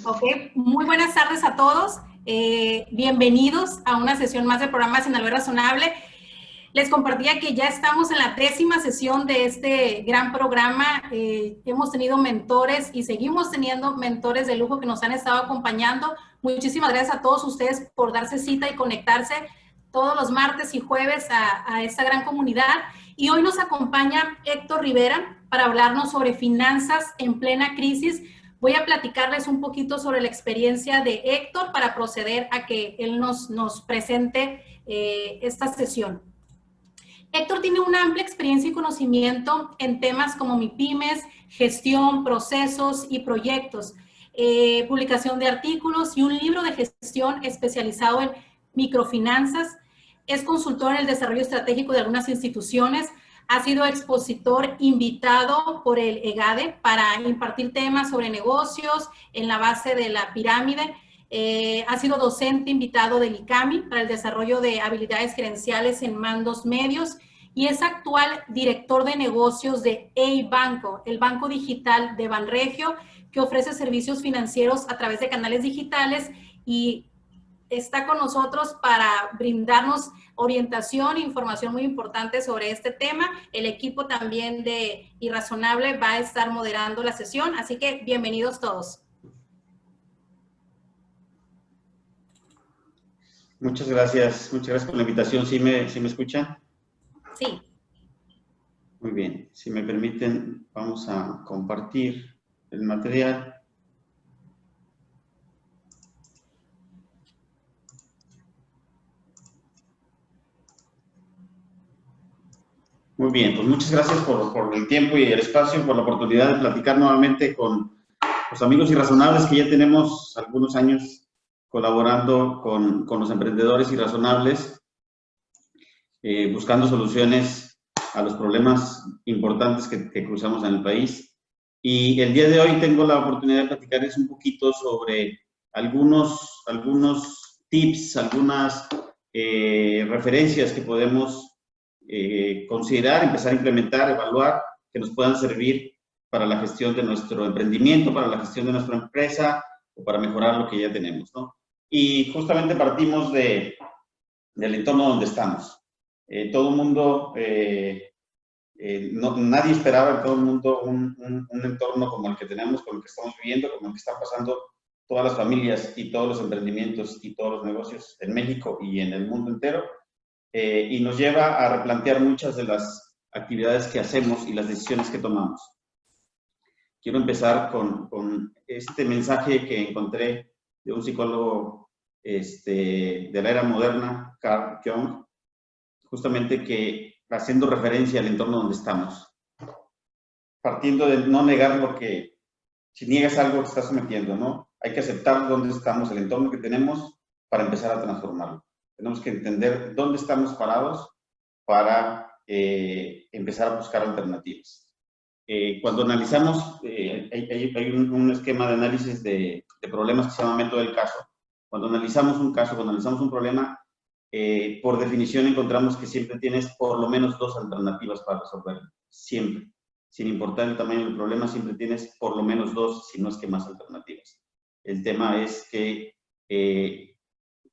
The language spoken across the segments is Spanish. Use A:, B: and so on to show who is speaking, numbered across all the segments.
A: Ok, muy buenas tardes a todos. Bienvenidos a una sesión más del programa Sinaloa Razonable. Les compartía que ya estamos en la 10ª sesión de este gran programa. Hemos tenido mentores y seguimos teniendo mentores de lujo que nos han estado acompañando. Muchísimas gracias a todos ustedes por darse cita y conectarse todos los martes y jueves a esta gran comunidad. Y hoy nos acompaña Héctor Rivera para hablarnos sobre finanzas en plena crisis. Voy a platicarles un poquito sobre la experiencia de Héctor para proceder a que él nos presente esta sesión. Héctor tiene una amplia experiencia y conocimiento en temas como MIPYMES, gestión, procesos y proyectos, publicación de artículos y un libro de gestión especializado en microfinanzas. Es consultor en el desarrollo estratégico de algunas instituciones. Ha sido expositor invitado por el EGADE para impartir temas sobre negocios en la base de la pirámide. Ha sido docente invitado del ICAMI para el desarrollo de habilidades gerenciales en mandos medios y es actual director de negocios de EIBanco, el banco digital de Banregio, que ofrece servicios financieros a través de canales digitales y está con nosotros para brindarnos orientación e información muy importante sobre este tema. El equipo también de Irrazonable va a estar moderando la sesión, así que bienvenidos todos.
B: Muchas gracias por la invitación. ¿Sí me escuchan?
A: Sí.
B: Muy bien, si me permiten, vamos a compartir el material. Muy bien, pues muchas gracias por el tiempo y el espacio, por la oportunidad de platicar nuevamente con los amigos irrazonables que ya tenemos algunos años colaborando con los emprendedores irrazonables, buscando soluciones a los problemas importantes que cruzamos en el país. Y el día de hoy tengo la oportunidad de platicarles un poquito sobre algunos tips, algunas referencias que podemos considerar, empezar a implementar, evaluar, que nos puedan servir para la gestión de nuestro emprendimiento, para la gestión de nuestra empresa o para mejorar lo que ya tenemos, ¿no? Y justamente partimos del entorno donde estamos. Todo el mundo, nadie esperaba en todo el mundo un entorno como el que tenemos, como el que estamos viviendo, como el que están pasando todas las familias y todos los emprendimientos y todos los negocios en México y en el mundo entero. Y nos lleva a replantear muchas de las actividades que hacemos y las decisiones que tomamos. Quiero empezar con este mensaje que encontré de un psicólogo de la era moderna, Carl Jung, justamente que haciendo referencia al entorno donde estamos, partiendo de no negar lo que, si niegas algo que estás sometiendo, ¿no? Hay que aceptar dónde estamos, el entorno que tenemos para empezar a transformarlo. Tenemos que entender dónde estamos parados para empezar a buscar alternativas. Cuando analizamos, hay un esquema de análisis de problemas que se llama método del caso. Cuando analizamos un caso, cuando analizamos un problema, por definición encontramos que siempre tienes por lo menos dos alternativas para resolverlo. Siempre. Sin importar el tamaño del problema, siempre tienes por lo menos dos, si no es que más alternativas. El tema es que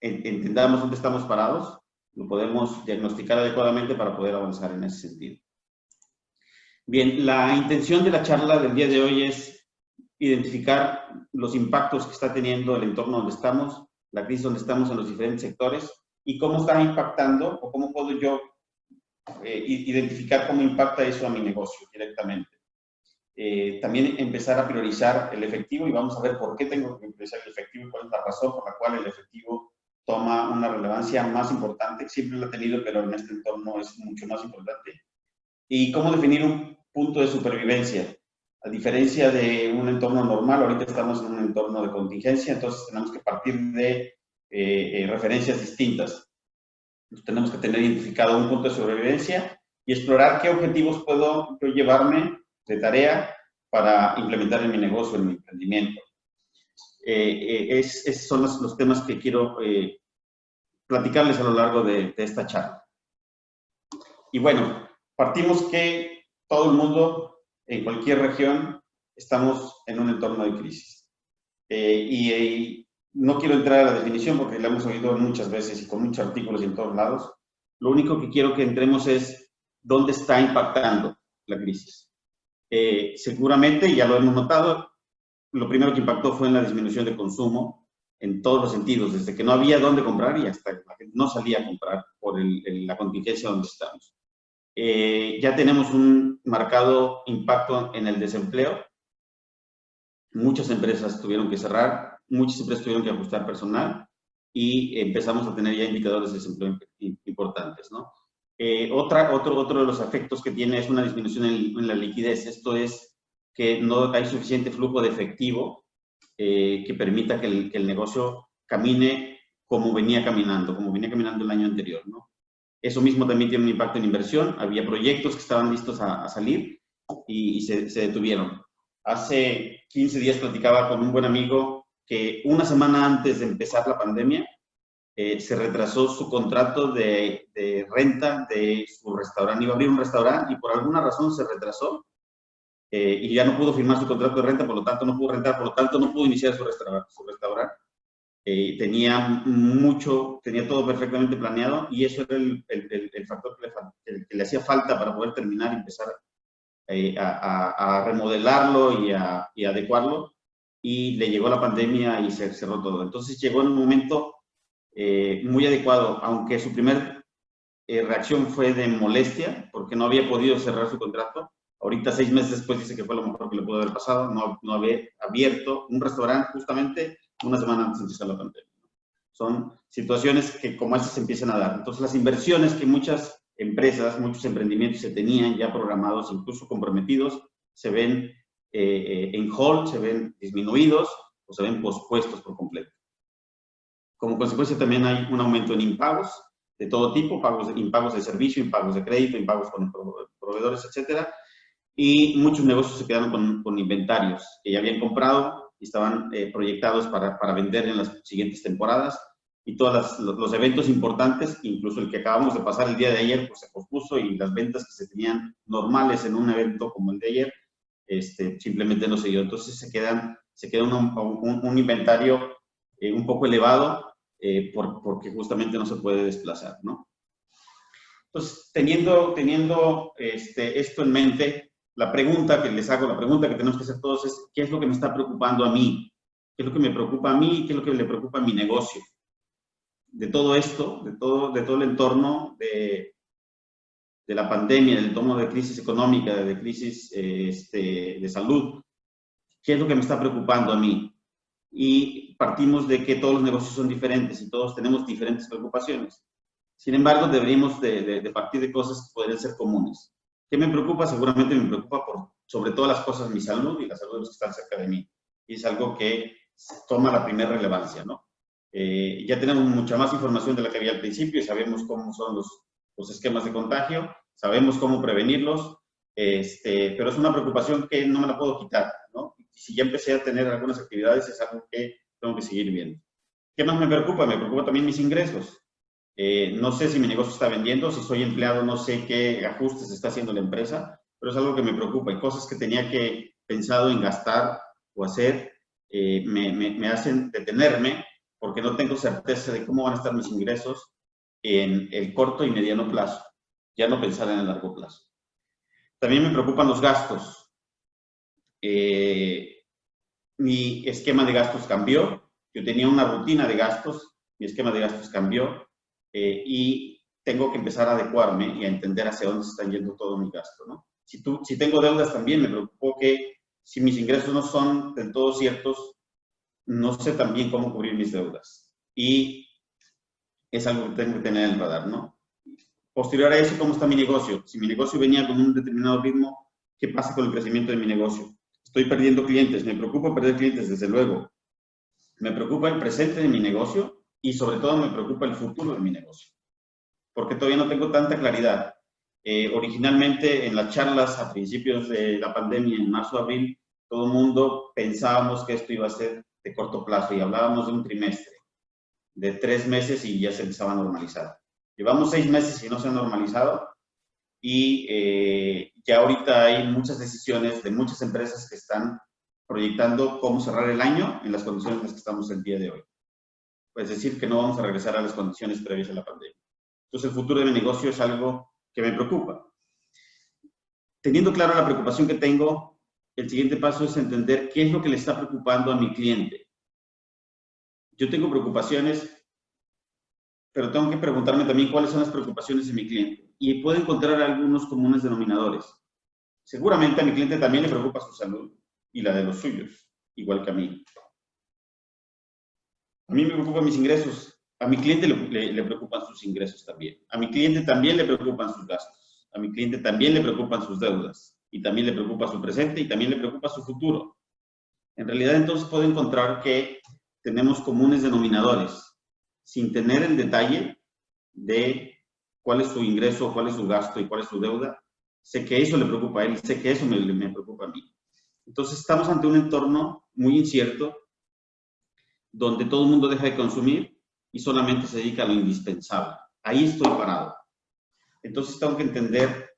B: entendamos dónde estamos parados, lo podemos diagnosticar adecuadamente para poder avanzar en ese sentido. Bien, la intención de la charla del día de hoy es identificar los impactos que está teniendo el entorno donde estamos, la crisis donde estamos en los diferentes sectores y cómo está impactando o cómo puedo yo identificar cómo impacta eso a mi negocio directamente. También empezar a priorizar el efectivo y vamos a ver por qué tengo que priorizar el efectivo y cuál es la razón por la cual el efectivo toma una relevancia más importante. Siempre lo ha tenido, pero en este entorno es mucho más importante. Y cómo definir un punto de supervivencia. A diferencia de un entorno normal, ahorita estamos en un entorno de contingencia, entonces tenemos que partir de referencias distintas. Entonces, tenemos que tener identificado un punto de sobrevivencia y explorar qué objetivos puedo yo llevarme de tarea para implementar en mi negocio, en mi emprendimiento. Esos son los temas que quiero platicarles a lo largo de esta charla. Y bueno, partimos que todo el mundo, en cualquier región, estamos en un entorno de crisis. Y no quiero entrar a la definición porque la hemos oído muchas veces y con muchos artículos y en todos lados. Lo único que quiero que entremos es dónde está impactando la crisis. Seguramente, ya lo hemos notado, lo primero que impactó fue en la disminución de consumo en todos los sentidos, desde que no había dónde comprar y hasta que la gente no salía a comprar por la contingencia donde estamos. Ya tenemos un marcado impacto en el desempleo. Muchas empresas tuvieron que cerrar, muchas empresas tuvieron que ajustar personal y empezamos a tener ya indicadores de desempleo importantes, ¿no? Otro de los efectos que tiene es una disminución en la liquidez. Esto es que no hay suficiente flujo de efectivo que permita que el negocio camine como venía caminando el año anterior, ¿no? Eso mismo también tiene un impacto en inversión. Había proyectos que estaban listos a salir y se detuvieron. Hace 15 días platicaba con un buen amigo que una semana antes de empezar la pandemia se retrasó su contrato de renta de su restaurante. Iba a abrir un restaurante y por alguna razón se retrasó y ya no pudo firmar su contrato de renta, por lo tanto no pudo rentar, por lo tanto no pudo iniciar su restaurante. Tenía todo perfectamente planeado y eso era el factor que le hacía falta para poder terminar y empezar a remodelarlo y adecuarlo, y le llegó la pandemia y se cerró todo. Entonces llegó en un momento muy adecuado, aunque su primer reacción fue de molestia porque no había podido cerrar su contrato. Ahorita, 6 meses después, dice que fue lo mejor que le pudo haber pasado, no haber abierto un restaurante justamente una semana antes de empezar la pandemia. Son situaciones que como estas se empiezan a dar. Entonces, las inversiones que muchas empresas, muchos emprendimientos se tenían ya programados, incluso comprometidos, se ven en hold, se ven disminuidos o se ven pospuestos por completo. Como consecuencia también hay un aumento en impagos de todo tipo, impagos de servicio, impagos de crédito, impagos con proveedores, etcétera. Y muchos negocios se quedaron con inventarios que ya habían comprado y estaban proyectados para vender en las siguientes temporadas. Y todos los eventos importantes, incluso el que acabamos de pasar el día de ayer, pues se pospuso, y las ventas que se tenían normales en un evento como el de ayer, simplemente no se dio. Entonces se queda un inventario un poco elevado porque justamente no se puede desplazar, ¿no? Entonces, teniendo esto en mente, la pregunta que tenemos que hacer todos es: ¿qué es lo que me está preocupando a mí? ¿Qué es lo que me preocupa a mí y qué es lo que le preocupa a mi negocio? De todo esto, de todo el entorno de la pandemia, del entorno de crisis económica, de crisis de salud, ¿qué es lo que me está preocupando a mí? Y partimos de que todos los negocios son diferentes y todos tenemos diferentes preocupaciones. Sin embargo, deberíamos de partir de cosas que podrían ser comunes. ¿Qué me preocupa? Seguramente me preocupa sobre todas las cosas mi salud y la salud de los que están cerca de mí. Y es algo que toma la primera relevancia, ¿no? Ya tenemos mucha más información de la que había al principio y sabemos cómo son los esquemas de contagio, sabemos cómo prevenirlos, pero es una preocupación que no me la puedo quitar, ¿no? Si ya empecé a tener algunas actividades, es algo que tengo que seguir viendo. ¿Qué más me preocupa? Me preocupa también mis ingresos. No sé si mi negocio está vendiendo, si soy empleado, no sé qué ajustes está haciendo la empresa, pero es algo que me preocupa. Y cosas que tenía que pensado en gastar o hacer me hacen detenerme porque no tengo certeza de cómo van a estar mis ingresos en el corto y mediano plazo, ya no pensar en el largo plazo. También me preocupan los gastos. Mi esquema de gastos cambió. Yo tenía una rutina de gastos, mi esquema de gastos cambió y tengo que empezar a adecuarme y a entender hacia dónde se está yendo todo mi gasto, ¿no? Si tengo deudas también, me preocupo que si mis ingresos no son del todo ciertos, no sé también cómo cubrir mis deudas. Y es algo que tengo que tener en el radar, ¿no? Posterior a eso, ¿cómo está mi negocio? Si mi negocio venía con un determinado ritmo, ¿qué pasa con el crecimiento de mi negocio? Estoy perdiendo clientes, me preocupa perder clientes, desde luego. Me preocupa el presente de mi negocio y sobre todo me preocupa el futuro de mi negocio, porque todavía no tengo tanta claridad. Originalmente en las charlas a principios de la pandemia, en marzo, abril, todo el mundo pensábamos que esto iba a ser de corto plazo y hablábamos de un trimestre, de 3 meses y ya se empezaba a normalizar. Llevamos 6 meses y no se ha normalizado y ya ahorita hay muchas decisiones de muchas empresas que están proyectando cómo cerrar el año en las condiciones en las que estamos el día de hoy. Es decir, que no vamos a regresar a las condiciones previas a la pandemia. Entonces, el futuro de mi negocio es algo que me preocupa. Teniendo claro la preocupación que tengo, el siguiente paso es entender qué es lo que le está preocupando a mi cliente. Yo tengo preocupaciones, pero tengo que preguntarme también cuáles son las preocupaciones de mi cliente. Y puedo encontrar algunos comunes denominadores. Seguramente a mi cliente también le preocupa su salud y la de los suyos, igual que a mí. A mí me preocupan mis ingresos. A mi cliente le preocupan sus ingresos también. A mi cliente también le preocupan sus gastos. A mi cliente también le preocupan sus deudas. Y también le preocupa su presente y también le preocupa su futuro. En realidad, entonces, puedo encontrar que tenemos comunes denominadores, sin tener el detalle de cuál es su ingreso, cuál es su gasto y cuál es su deuda. Sé que eso le preocupa a él, sé que eso me preocupa a mí. Entonces, estamos ante un entorno muy incierto, donde todo el mundo deja de consumir y solamente se dedica a lo indispensable. Ahí estoy parado. Entonces, tengo que entender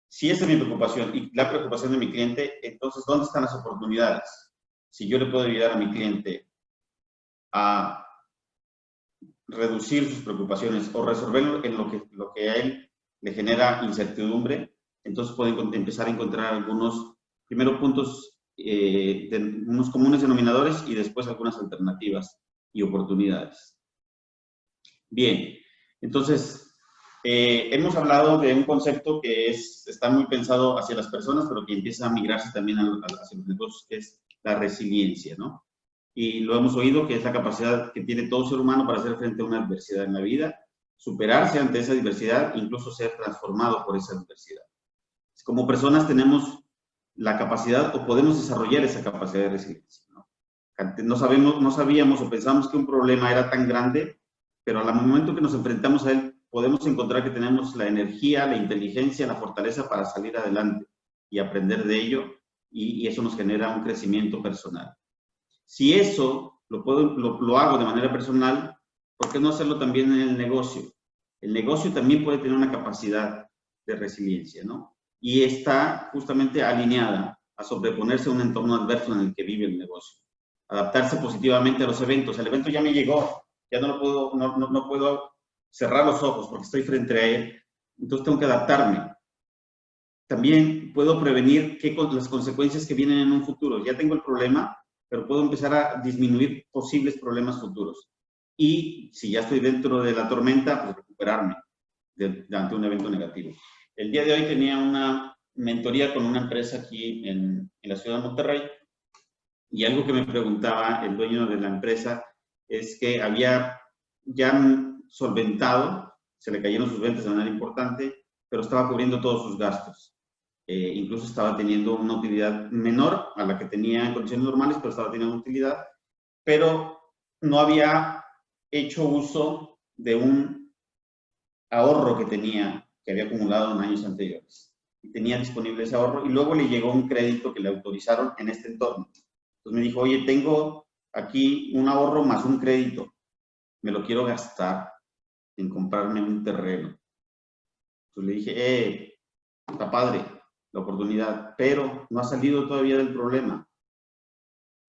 B: si esa es mi preocupación y la preocupación de mi cliente, entonces, ¿dónde están las oportunidades? Si yo le puedo ayudar a mi cliente a reducir sus preocupaciones o resolver en lo que a él le genera incertidumbre, entonces pueden empezar a encontrar algunos, primero puntos, unos comunes denominadores y después algunas alternativas y oportunidades. Bien, entonces, hemos hablado de un concepto que está muy pensado hacia las personas, pero que empieza a migrarse también hacia los negocios, que es la resiliencia, ¿no? Y lo hemos oído, que es la capacidad que tiene todo ser humano para hacer frente a una adversidad en la vida, superarse ante esa adversidad, incluso ser transformado por esa adversidad. Como personas tenemos la capacidad o podemos desarrollar esa capacidad de resiliencia, ¿no? No sabíamos o pensamos que un problema era tan grande, pero al momento que nos enfrentamos a él, podemos encontrar que tenemos la energía, la inteligencia, la fortaleza para salir adelante y aprender de ello, y eso nos genera un crecimiento personal. Si eso lo hago de manera personal, ¿por qué no hacerlo también en el negocio? El negocio también puede tener una capacidad de resiliencia, ¿no? Y está justamente alineada a sobreponerse a un entorno adverso en el que vive el negocio. Adaptarse positivamente a los eventos. El evento ya me llegó, ya no puedo cerrar los ojos porque estoy frente a él, entonces tengo que adaptarme. También puedo prevenir las consecuencias que vienen en un futuro. Ya tengo el problema, pero puedo empezar a disminuir posibles problemas futuros. Y si ya estoy dentro de la tormenta, pues recuperarme ante un evento negativo. El día de hoy tenía una mentoría con una empresa aquí en la ciudad de Monterrey, y algo que me preguntaba el dueño de la empresa es que había ya solventado, se le cayeron sus ventas de manera importante, pero estaba cubriendo todos sus gastos. Incluso estaba teniendo una utilidad menor a la que tenía en condiciones normales, pero estaba teniendo una utilidad, pero no había hecho uso de un ahorro que había acumulado en años anteriores. Y tenía disponible ese ahorro, y luego le llegó un crédito que le autorizaron en este entorno. Entonces me dijo, oye, tengo aquí un ahorro más un crédito, me lo quiero gastar en comprarme un terreno. Entonces le dije, está padre la oportunidad, pero no ha salido todavía del problema.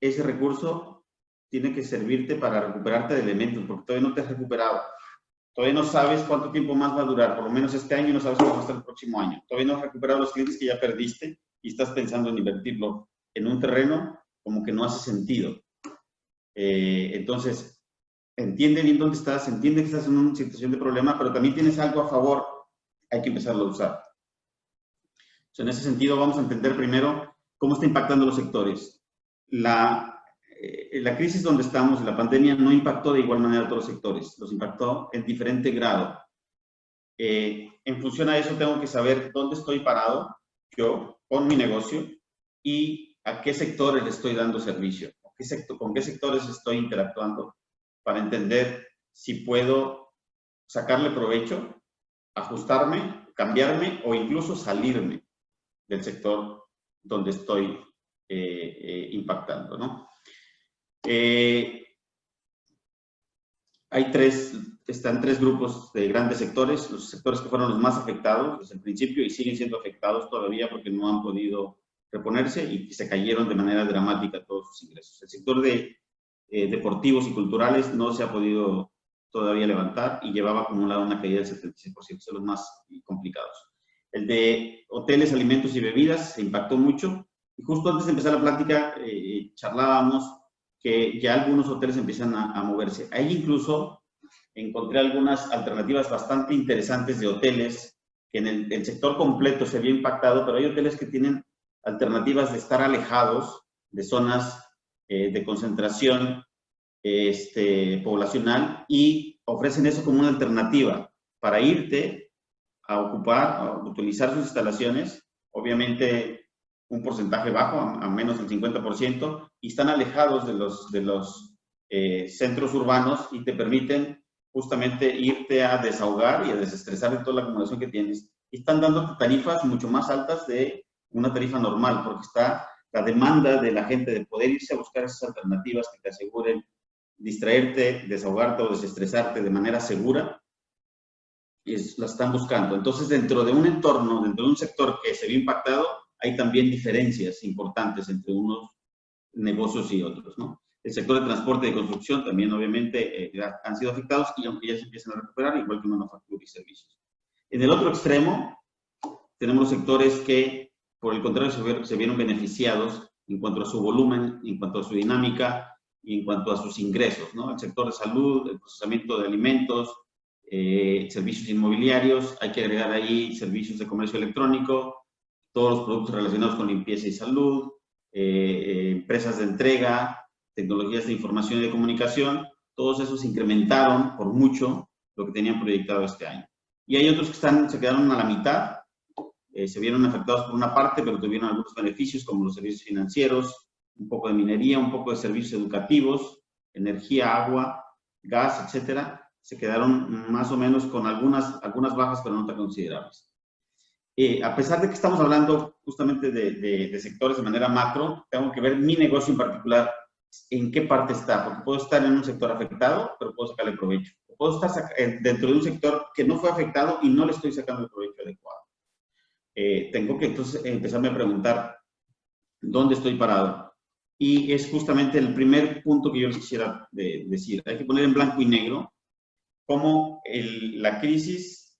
B: Ese recurso tiene que servirte para recuperarte de elementos, porque todavía no te has recuperado. Todavía no sabes cuánto tiempo más va a durar, por lo menos este año, no sabes cómo va a estar el próximo año. Todavía no has recuperado los clientes que ya perdiste y estás pensando en invertirlo en un terreno, como que no hace sentido. Entonces, entiende bien dónde estás, entiende que estás en una situación de problema, pero también tienes algo a favor, hay que empezarlo a usar. En ese sentido, vamos a entender primero cómo está impactando los sectores. La crisis donde estamos, la pandemia, no impactó de igual manera a todos los sectores, los impactó en diferente grado. En función a eso, tengo que saber dónde estoy parado, yo, con mi negocio, y a qué sectores le estoy dando servicio, con qué sectores estoy interactuando, para entender si puedo sacarle provecho, ajustarme, cambiarme o incluso salirme del sector donde estoy impactando, ¿no? Están tres grupos de grandes sectores, los sectores que fueron los más afectados desde el principio y siguen siendo afectados todavía porque no han podido reponerse y se cayeron de manera dramática todos sus ingresos. El sector de deportivos y culturales no se ha podido todavía levantar y llevaba acumulada una caída del 76%, son los más complicados. El de hoteles, alimentos y bebidas se impactó mucho. Y justo antes de empezar la plática, charlábamos que ya algunos hoteles empiezan a moverse. Ahí incluso encontré algunas alternativas bastante interesantes de hoteles, que en el sector completo se había impactado, pero hay hoteles que tienen alternativas de estar alejados de zonas de concentración poblacional y ofrecen eso como una alternativa para irte a ocupar, a utilizar sus instalaciones, obviamente un porcentaje bajo, a menos del 50%, y están alejados de los centros urbanos y te permiten justamente irte a desahogar y a desestresar de toda la acumulación que tienes. Y están dando tarifas mucho más altas de una tarifa normal, porque está la demanda de la gente de poder irse a buscar esas alternativas que te aseguren distraerte, desahogarte o desestresarte de manera segura, la están buscando. Entonces, dentro de un entorno, dentro de un sector que se vio impactado, hay también diferencias importantes entre unos negocios y otros, ¿no? El sector de transporte y construcción también, obviamente, han sido afectados y aunque ya se empiezan a recuperar, igual que manufactura y servicios. En el otro extremo, tenemos los sectores que, por el contrario, se vieron beneficiados en cuanto a su volumen, en cuanto a su dinámica y en cuanto a sus ingresos, ¿no? El sector de salud, el procesamiento de alimentos, servicios inmobiliarios, hay que agregar ahí servicios de comercio electrónico, todos los productos relacionados con limpieza y salud, empresas de entrega, tecnologías de información y de comunicación, todos esos incrementaron por mucho lo que tenían proyectado este año. Y hay otros que se quedaron a la mitad, se vieron afectados por una parte, pero tuvieron algunos beneficios como los servicios financieros, un poco de minería, un poco de servicios educativos, energía, agua, gas, etcétera. Se quedaron más o menos con algunas bajas, pero no tan considerables. A pesar de que estamos hablando justamente de sectores de manera macro, tengo que ver mi negocio en particular, en qué parte está, porque puedo estar en un sector afectado, pero puedo sacarle provecho. Puedo estar dentro de un sector que no fue afectado y no le estoy sacando el provecho adecuado. Tengo que entonces empezarme a preguntar dónde estoy parado. Y es justamente el primer punto que yo les quisiera decir. Hay que poner en blanco y negro cómo la crisis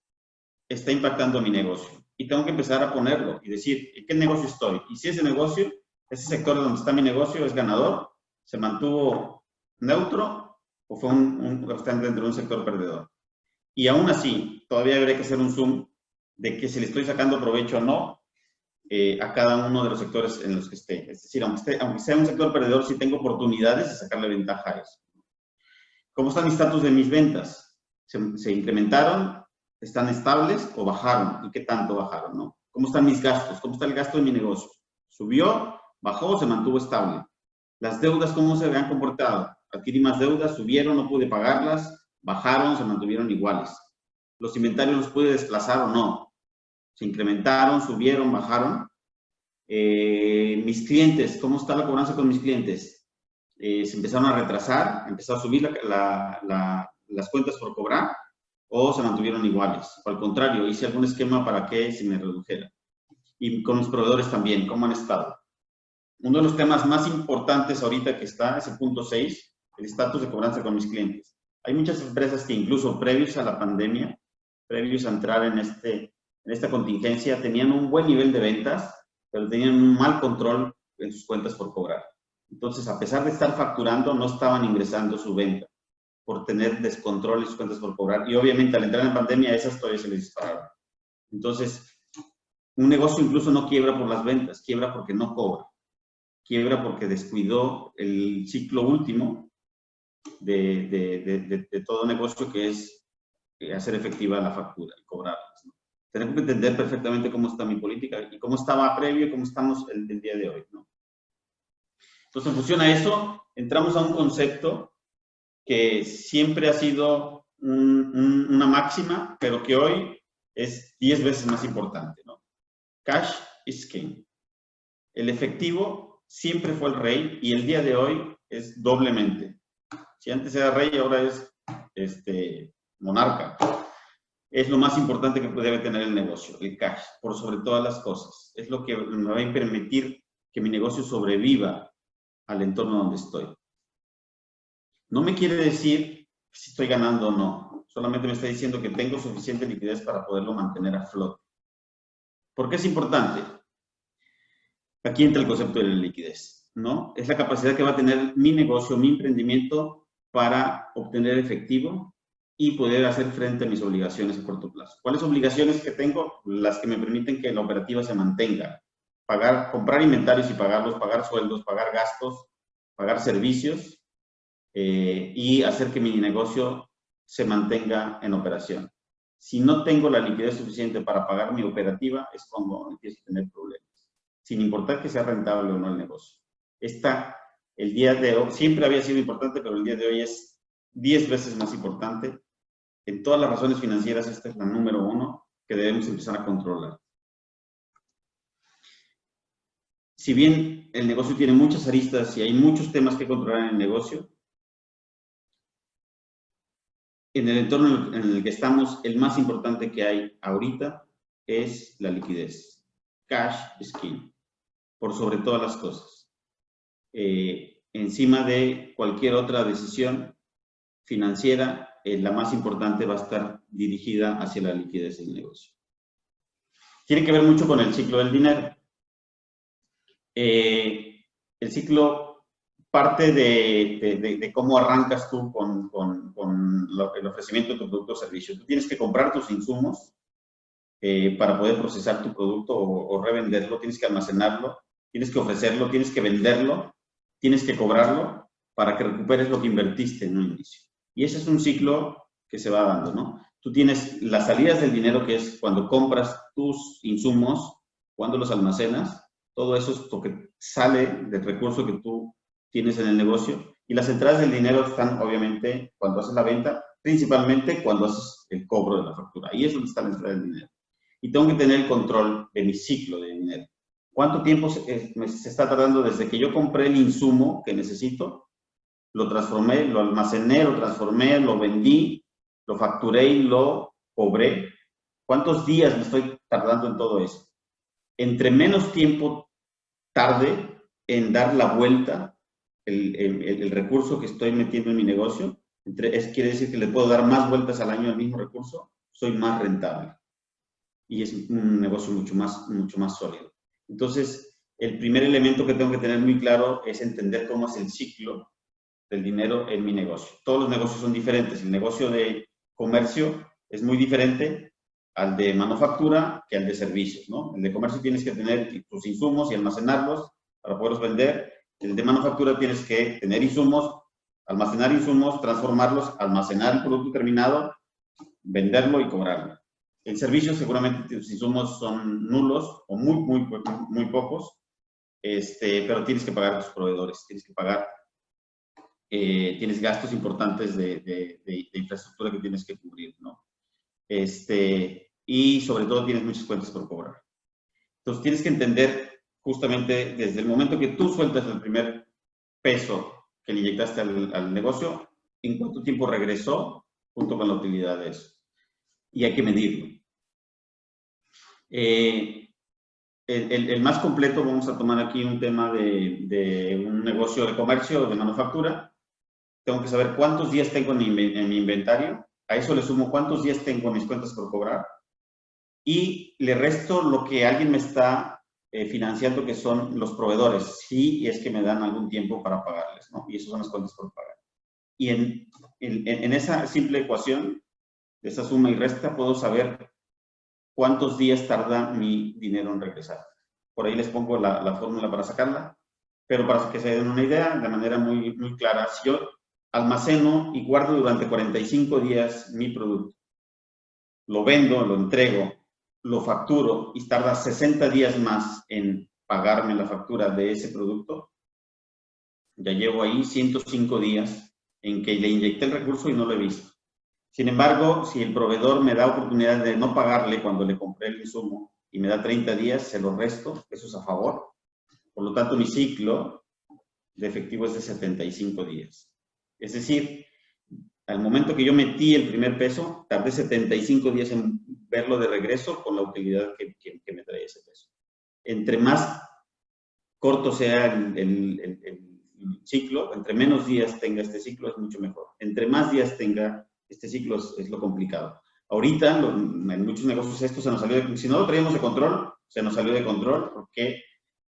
B: está impactando a mi negocio. Y tengo que empezar a ponerlo y decir, ¿en qué negocio estoy? Y si ese negocio, ese sector donde está mi negocio es ganador, se mantuvo neutro o fue está dentro de un sector perdedor. Y aún así, todavía habría que hacer un zoom de que si le estoy sacando provecho o no a cada uno de los sectores en los que esté. Es decir, aunque sea un sector perdedor, sí tengo oportunidades de sacarle ventaja a eso. ¿Cómo está mi estatus de mis ventas? ¿Se incrementaron? ¿Están estables o bajaron? ¿Y qué tanto bajaron, no? ¿Cómo están mis gastos? ¿Cómo está el gasto de mi negocio? ¿Subió? ¿Bajó o se mantuvo estable? ¿Las deudas cómo se han comportado? ¿Adquirí más deudas? ¿Subieron? ¿No pude pagarlas? ¿Bajaron? ¿Se mantuvieron iguales? ¿Los inventarios los pude desplazar o no? ¿Se incrementaron? ¿Subieron? ¿Bajaron? Mis clientes, ¿cómo está la cobranza con mis clientes? ¿Se empezaron a retrasar? ¿Empezó a subir las cuentas por cobrar? ¿O se mantuvieron iguales? O al contrario, hice algún esquema para que se me redujera. Y con los proveedores también, ¿cómo han estado? Uno de los temas más importantes ahorita que está es el punto 6, el estatus de cobranza con mis clientes. Hay muchas empresas que incluso previos a la pandemia, previos a entrar en esta contingencia, tenían un buen nivel de ventas, pero tenían un mal control en sus cuentas por cobrar. Entonces, a pesar de estar facturando, no estaban ingresando su venta por tener descontrol en sus cuentas por cobrar. Y obviamente al entrar en pandemia, esas todavía se les dispararon. Entonces, un negocio incluso no quiebra por las ventas, quiebra porque no cobra. Quiebra porque descuidó el ciclo último de todo negocio, que es hacer efectiva la factura y cobrarlas, ¿no? Tenemos que entender perfectamente cómo está mi política y cómo estaba previo y cómo estamos el día de hoy, ¿no? Entonces, en función a eso, entramos a un concepto que siempre ha sido una máxima, pero que hoy es 10 veces más importante, ¿no? Cash is king. El efectivo siempre fue el rey y el día de hoy es doblemente. Si antes era rey, ahora es monarca. Es lo más importante que debe tener el negocio, el cash, por sobre todas las cosas. Es lo que me va a permitir que mi negocio sobreviva al entorno donde estoy. No me quiere decir si estoy ganando o no, solamente me está diciendo que tengo suficiente liquidez para poderlo mantener a flote. ¿Por qué es importante? Aquí entra el concepto de la liquidez, ¿no? Es la capacidad que va a tener mi negocio, mi emprendimiento para obtener efectivo y poder hacer frente a mis obligaciones a corto plazo. ¿Cuáles obligaciones que tengo? Las que me permiten que la operativa se mantenga. Pagar, comprar inventarios y pagarlos, pagar sueldos, pagar gastos, pagar servicios y hacer que mi negocio se mantenga en operación. Si no tengo la liquidez suficiente para pagar mi operativa, es cuando empiezo a tener problemas, sin importar que sea rentable o no el negocio. El día de hoy, siempre había sido importante, pero el día de hoy es 10 veces más importante. En todas las razones financieras, esta es la número 1 que debemos empezar a controlar. Si bien el negocio tiene muchas aristas y hay muchos temas que controlar en el negocio, en el entorno en el que estamos, el más importante que hay ahorita es la liquidez. Cash is king, por sobre todas las cosas. Encima de cualquier otra decisión financiera, la más importante va a estar dirigida hacia la liquidez del negocio. Tiene que ver mucho con el ciclo del dinero. El ciclo parte de cómo arrancas tú con el ofrecimiento de tu producto o servicio. Tú tienes que comprar tus insumos para poder procesar tu producto o revenderlo, tienes que almacenarlo, tienes que ofrecerlo, tienes que venderlo, tienes que cobrarlo para que recuperes lo que invertiste en un inicio. Y ese es un ciclo que se va dando, ¿no? Tú tienes las salidas del dinero, que es cuando compras tus insumos, cuando los almacenas, todo eso es lo que sale del recurso que tú tienes en el negocio. Y las entradas del dinero están, obviamente, cuando haces la venta, principalmente cuando haces el cobro de la factura. Ahí es donde está la entrada del dinero. Y tengo que tener el control de mi ciclo de dinero. ¿Cuánto tiempo se está tardando desde que yo compré el insumo que necesito? Lo transformé, lo almacené, lo transformé, lo vendí, lo facturé y lo cobré. ¿Cuántos días me estoy tardando en todo eso? Entre menos tiempo tarde en dar la vuelta, el recurso que estoy metiendo en mi negocio, quiere decir que le puedo dar más vueltas al año al mismo recurso, soy más rentable. Y es un negocio mucho más sólido. Entonces, el primer elemento que tengo que tener muy claro es entender cómo es el ciclo del dinero en mi negocio. Todos los negocios son diferentes. El negocio de comercio es muy diferente al de manufactura que al de servicios, ¿no? El de comercio tienes que tener tus insumos y almacenarlos para poderlos vender. El de manufactura tienes que tener insumos, almacenar insumos, transformarlos, almacenar el producto terminado, venderlo y cobrarlo. El servicio seguramente tus insumos son nulos o muy pocos, pero tienes que pagar a tus proveedores, tienes que pagar, tienes gastos importantes de infraestructura que tienes que cubrir, ¿no? Y sobre todo tienes muchas cuentas por cobrar. Entonces tienes que entender justamente desde el momento que tú sueltas el primer peso que le inyectaste al negocio, en cuánto tiempo regresó junto con la utilidad de eso. Y hay que medirlo. El más completo, vamos a tomar aquí un tema de un negocio de comercio o de manufactura. Tengo que saber cuántos días tengo en mi inventario. A eso le sumo cuántos días tengo en mis cuentas por cobrar. Y le resto lo que alguien me está financiando, que son los proveedores, si es que me dan algún tiempo para pagarles, ¿no? Y esas son las cuentas por pagar. Y en esa simple ecuación, de esa suma y resta, puedo saber cuántos días tarda mi dinero en regresar. Por ahí les pongo la fórmula para sacarla, pero para que se den una idea, de manera muy clara, si yo almaceno y guardo durante 45 días mi producto, lo vendo, lo entrego, lo facturo y tarda 60 días más en pagarme la factura de ese producto, ya llevo ahí 105 días en que le inyecté el recurso y no lo he visto. Sin embargo, si el proveedor me da oportunidad de no pagarle cuando le compré el insumo y me da 30 días, se lo resto, eso es a favor. Por lo tanto, mi ciclo de efectivo es de 75 días. Es decir, al momento que yo metí el primer peso, tardé 75 días en verlo de regreso con la utilidad que me traía ese peso. Entre más corto sea el ciclo, entre menos días tenga este ciclo es mucho mejor. Entre más días tenga este ciclo es lo complicado. Ahorita, en muchos negocios esto se nos salió de, si no lo traíamos de control, se nos salió de control porque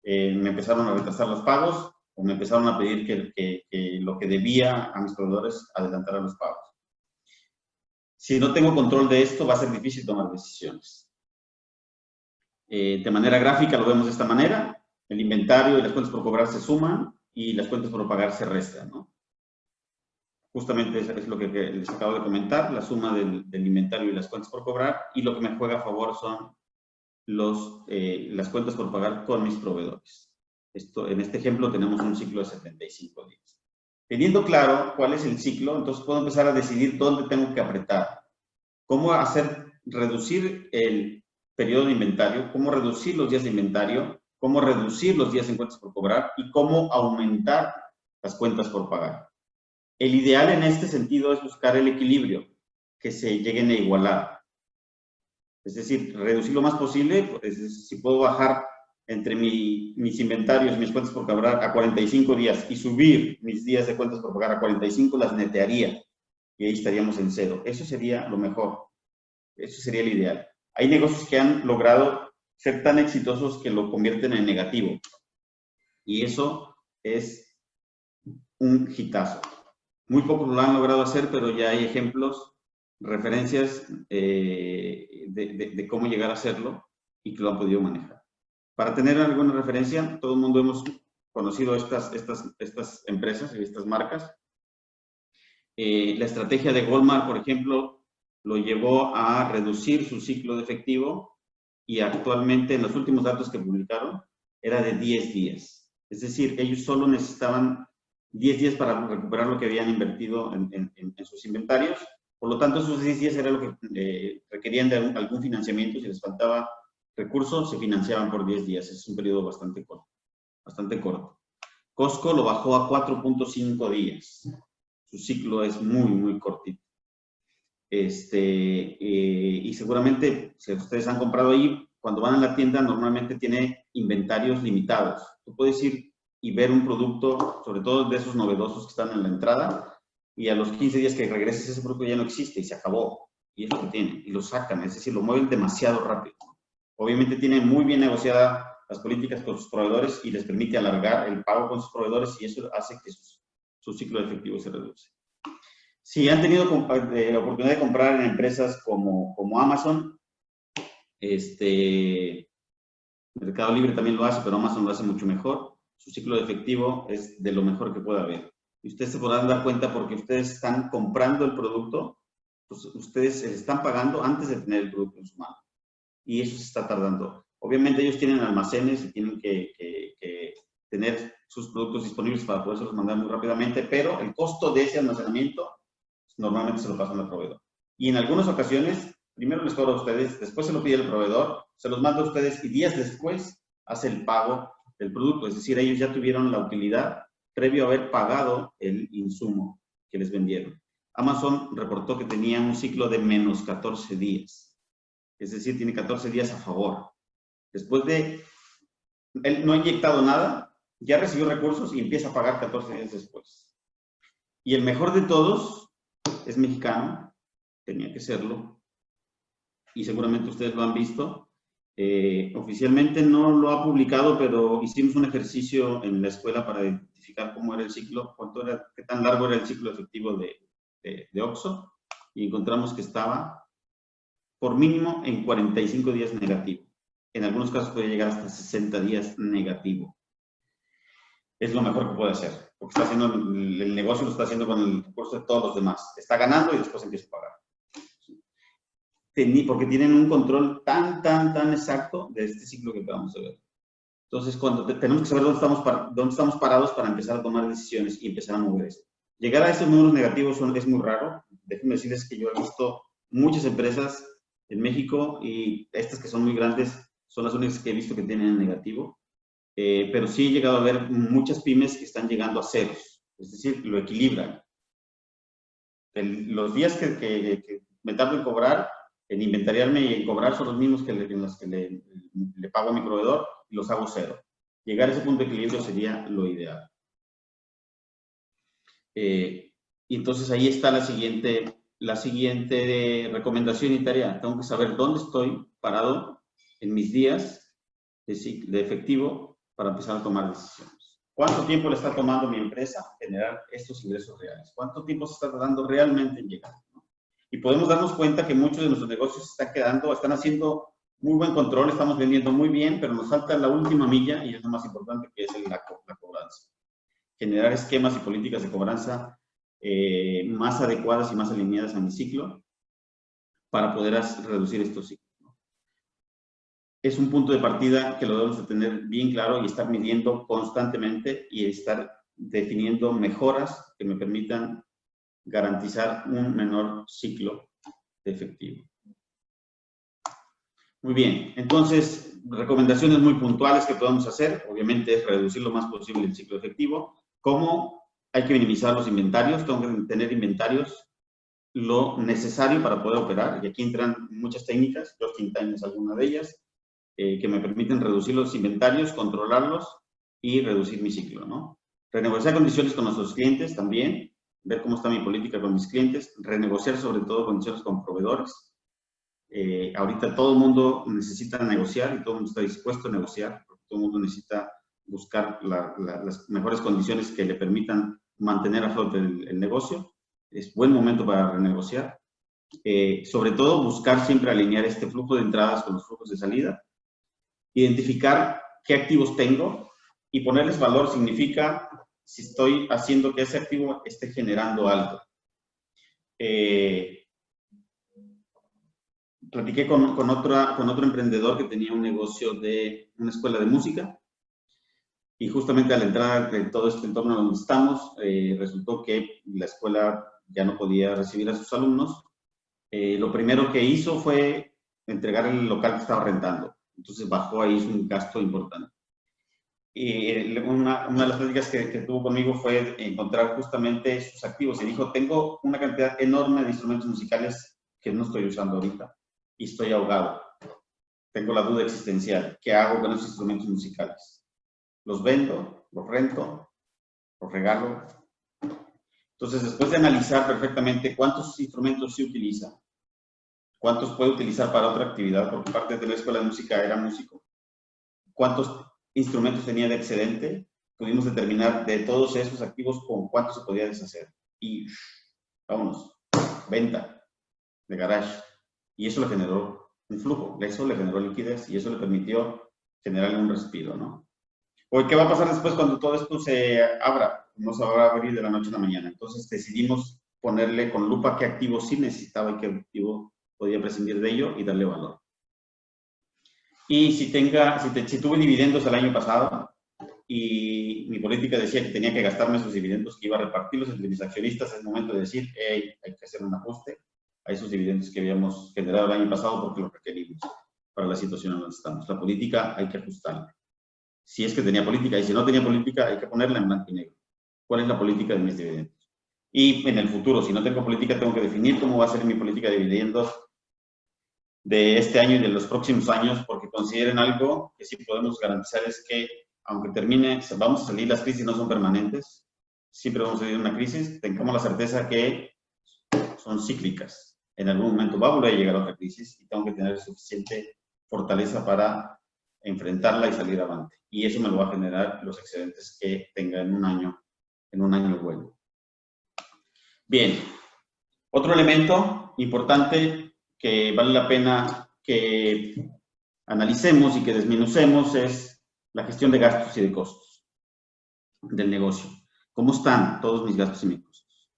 B: me empezaron a retrasar los pagos o me empezaron a pedir que lo que debía a mis proveedores adelantara los pagos. Si no tengo control de esto, va a ser difícil tomar decisiones. De manera gráfica lo vemos de esta manera. El inventario y las cuentas por cobrar se suman y las cuentas por pagar se restan, ¿no? Justamente eso es lo que les acabo de comentar, la suma del inventario y las cuentas por cobrar, y lo que me juega a favor son las cuentas por pagar con mis proveedores. En este ejemplo tenemos un ciclo de 75 días. Teniendo claro cuál es el ciclo, entonces puedo empezar a decidir dónde tengo que apretar, cómo reducir el periodo de inventario, cómo reducir los días de inventario, cómo reducir los días en cuentas por cobrar y cómo aumentar las cuentas por pagar. El ideal en este sentido es buscar el equilibrio, que se lleguen a igualar. Es decir, reducir lo más posible, pues, si puedo bajar entre mis inventarios, mis cuentas por cobrar a 45 días y subir mis días de cuentas por pagar a 45, las netearía y ahí estaríamos en cero. Eso sería lo mejor. Eso sería el ideal. Hay negocios que han logrado ser tan exitosos que lo convierten en negativo. Y eso es un hitazo. Muy pocos lo han logrado hacer, pero ya hay ejemplos, referencias de cómo llegar a hacerlo y que lo han podido manejar. Para tener alguna referencia, todo el mundo hemos conocido estas empresas y estas marcas. La estrategia de Walmart, por ejemplo, lo llevó a reducir su ciclo de efectivo y actualmente, en los últimos datos que publicaron, era de 10 días. Es decir, ellos solo necesitaban 10 días para recuperar lo que habían invertido en sus inventarios. Por lo tanto, esos 10 días era lo que requerían de algún financiamiento. Si les faltaba recursos, se financiaban por 10 días. Es un periodo bastante corto. Costco lo bajó a 4.5 días. Su ciclo es muy, muy cortito. Y seguramente, si ustedes han comprado ahí, cuando van a la tienda, normalmente tiene inventarios limitados. Tú puedes ir y ver un producto, sobre todo de esos novedosos que están en la entrada, y a los 15 días que regreses ese producto ya no existe y se acabó. Y es lo que tienen. Y lo sacan, es decir, lo mueven demasiado rápido. Obviamente tienen muy bien negociadas las políticas con sus proveedores y les permite alargar el pago con sus proveedores y eso hace que su ciclo de efectivo se reduce. Si han tenido la oportunidad de comprar en empresas como Amazon, Mercado Libre también lo hace, pero Amazon lo hace mucho mejor. Su ciclo de efectivo es de lo mejor que puede haber. Y ustedes se podrán dar cuenta porque ustedes están comprando el producto, pues ustedes se están pagando antes de tener el producto en su mano. Y eso se está tardando. Obviamente ellos tienen almacenes y tienen que tener sus productos disponibles para poderlos mandar muy rápidamente, pero el costo de ese almacenamiento normalmente se lo pasan al proveedor. Y en algunas ocasiones, primero les cobra a ustedes, después se lo pide el proveedor, se los manda a ustedes y días después hace el pago del producto. Es decir, ellos ya tuvieron la utilidad previo a haber pagado el insumo que les vendieron. Amazon reportó que tenía un ciclo de menos 14 días. Es decir, tiene 14 días a favor. Después de, él no ha inyectado nada, ya recibió recursos y empieza a pagar 14 días después. Y el mejor de todos es mexicano, tenía que serlo, y seguramente ustedes lo han visto. Oficialmente no lo ha publicado, pero hicimos un ejercicio en la escuela para identificar cómo era el ciclo, qué tan largo era el ciclo efectivo de OXXO, y encontramos que estaba por mínimo en 45 días negativo. En algunos casos puede llegar hasta 60 días negativo. Es lo mejor que puede hacer, porque está haciendo el negocio, lo está haciendo con el recurso de todos los demás. Está ganando y después empieza a pagar. Porque tienen un control tan exacto de este ciclo que acabamos de ver. Entonces, tenemos que saber dónde estamos parados para empezar a tomar decisiones y empezar a mover esto. Llegar a estos números negativos es muy raro. Déjenme decirles que yo he visto muchas empresas en México y estas que son muy grandes son las únicas que he visto que tienen negativo. Pero sí he llegado a ver muchas pymes que están llegando a ceros. Es decir, lo equilibran. Los días que me tardo en cobrar, en inventariarme y en cobrar son los mismos en los que le pago a mi proveedor y los hago cero. Llegar a ese punto de equilibrio sería lo ideal. Y entonces ahí está la siguiente recomendación y tarea. Tengo que saber dónde estoy parado en mis días de efectivo para empezar a tomar decisiones. ¿Cuánto tiempo le está tomando mi empresa generar estos ingresos reales? ¿Cuánto tiempo se está tardando realmente en llegar? ¿No? Y podemos darnos cuenta que muchos de nuestros negocios están haciendo muy buen control, estamos vendiendo muy bien, pero nos falta la última milla y es lo más importante, que es la cobranza. Generar esquemas y políticas de cobranza más adecuadas y más alineadas a mi ciclo para poder reducir estos ciclos. Es un punto de partida que lo debemos de tener bien claro y estar midiendo constantemente y estar definiendo mejoras que me permitan garantizar un menor ciclo de efectivo. Muy bien, entonces, recomendaciones muy puntuales que podemos hacer, obviamente, es reducir lo más posible el ciclo efectivo. ¿Cómo? Hay que minimizar los inventarios, tengo que tener inventarios lo necesario para poder operar, y aquí entran muchas técnicas, just in time es alguna de ellas, que me permiten reducir los inventarios, controlarlos y reducir mi ciclo, ¿no? Renegociar condiciones con nuestros clientes también, ver cómo está mi política con mis clientes, renegociar sobre todo condiciones con proveedores. Ahorita todo el mundo necesita negociar y todo el mundo está dispuesto a negociar, porque todo el mundo necesita buscar las mejores condiciones que le permitan mantener a flote el negocio. Es buen momento para renegociar. Sobre todo, buscar siempre alinear este flujo de entradas con los flujos de salida. Identificar qué activos tengo y ponerles valor significa si estoy haciendo que ese activo esté generando algo. Platiqué con otro emprendedor que tenía un negocio de una escuela de música y justamente a la entrada de todo este entorno donde estamos, resultó que la escuela ya no podía recibir a sus alumnos. Lo primero que hizo fue entregar el local que estaba rentando. Entonces bajó ahí un gasto importante. Y una de las pláticas que tuvo conmigo fue encontrar justamente sus activos y dijo, tengo una cantidad enorme de instrumentos musicales que no estoy usando ahorita y estoy ahogado. Tengo la duda existencial. ¿Qué hago con esos instrumentos musicales? ¿Los vendo? ¿Los rento? ¿Los regalo? Entonces, después de analizar perfectamente cuántos instrumentos se utilizan, cuántos puede utilizar para otra actividad, porque parte de la escuela de música era músico, cuántos instrumentos tenía de excedente, pudimos determinar de todos esos activos con cuánto se podía deshacer. Y vámonos, venta de garage. Y eso le generó un flujo, eso le generó liquidez y eso le permitió generarle un respiro, ¿no? Porque ¿qué va a pasar después cuando todo esto se abra? No se va a abrir de la noche a la mañana. Entonces decidimos ponerle con lupa qué activo sí necesitaba y qué activo podía prescindir de ello y darle valor. Y si tuve dividendos el año pasado y mi política decía que tenía que gastarme esos dividendos, que iba a repartirlos entre mis accionistas, es el momento de decir, hey, hay que hacer un ajuste a esos dividendos que habíamos generado el año pasado porque los requerimos para la situación en la que estamos. La política hay que ajustarla. Si es que tenía política, y si no tenía política, hay que ponerla en blanco y negro. ¿Cuál es la política de mis dividendos? Y en el futuro, si no tengo política, tengo que definir cómo va a ser mi política de dividendos de este año y de los próximos años, porque consideren algo que sí podemos garantizar es que, aunque termine, vamos a salir, las crisis no son permanentes, siempre vamos a vivir una crisis, tengamos la certeza que son cíclicas. En algún momento va a volver a llegar otra crisis y tengo que tener suficiente fortaleza para enfrentarla y salir adelante. Y eso me lo va a generar los excedentes que tenga en un año bueno. Bien, otro elemento importante que vale la pena que analicemos y que desmenucemos es la gestión de gastos y de costos del negocio. ¿Cómo están todos mis gastos y mis costos?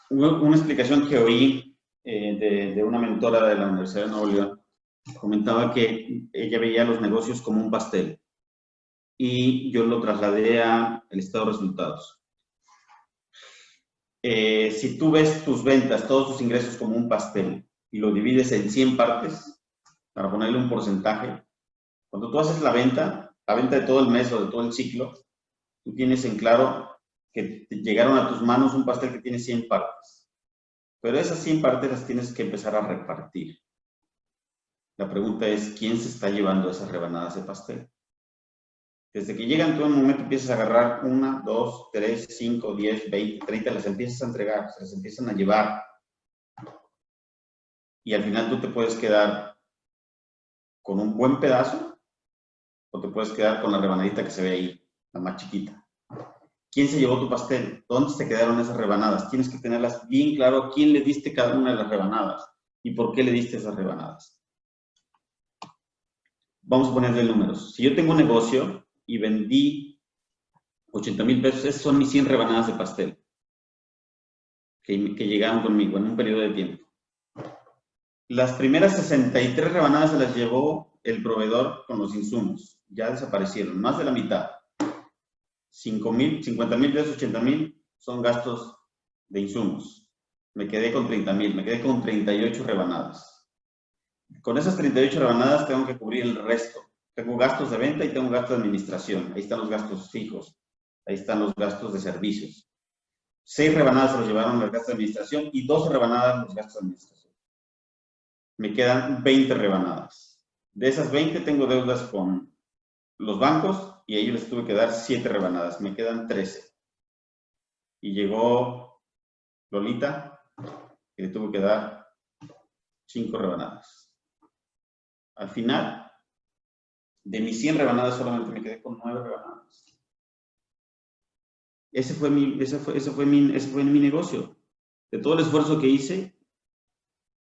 B: Una explicación que oí de una mentora de la Universidad de Nuevo León comentaba que ella veía los negocios como un pastel y yo lo trasladé al estado de resultados. Si tú ves tus ventas, todos tus ingresos como un pastel y lo divides en 100 partes, para ponerle un porcentaje, cuando tú haces la venta de todo el mes o de todo el ciclo, tú tienes en claro que te llegaron a tus manos un pastel que tiene 100 partes. Pero esas 100 partes las tienes que empezar a repartir. La pregunta es, ¿quién se está llevando esas rebanadas de pastel? Desde que llegan, tú en un momento empiezas a agarrar 1, 2, 3, 5, 10, 20, 30, las empiezas a entregar, se las empiezan a llevar. Y al final tú te puedes quedar con un buen pedazo o te puedes quedar con la rebanadita que se ve ahí, la más chiquita. ¿Quién se llevó tu pastel? ¿Dónde se quedaron esas rebanadas? Tienes que tenerlas bien claro a quién le diste cada una de las rebanadas y por qué le diste esas rebanadas. Vamos a ponerle números. Si yo tengo un negocio y vendí 80,000 pesos, esas son mis 100 rebanadas de pastel que llegaron conmigo en un periodo de tiempo. Las primeras 63 rebanadas se las llevó el proveedor con los insumos. Ya desaparecieron, más de la mitad. 50,000 de esos 80,000 son gastos de insumos. Me quedé con 30,000, me quedé con 38 rebanadas. Con esas 38 rebanadas tengo que cubrir el resto. Tengo gastos de venta y tengo gastos de administración. Ahí están los gastos fijos. Ahí están los gastos de servicios. 6 rebanadas se los llevaron los gastos de administración y 12 rebanadas los gastos de administración. Me quedan 20 rebanadas. De esas 20 tengo deudas con los bancos y a ellos les tuve que dar 7 rebanadas. Me quedan 13. Y llegó Lolita y le tuve que dar 5 rebanadas. Al final, de mis 100 rebanadas solamente me quedé con 9 rebanadas. Ese fue mi negocio. De todo el esfuerzo que hice,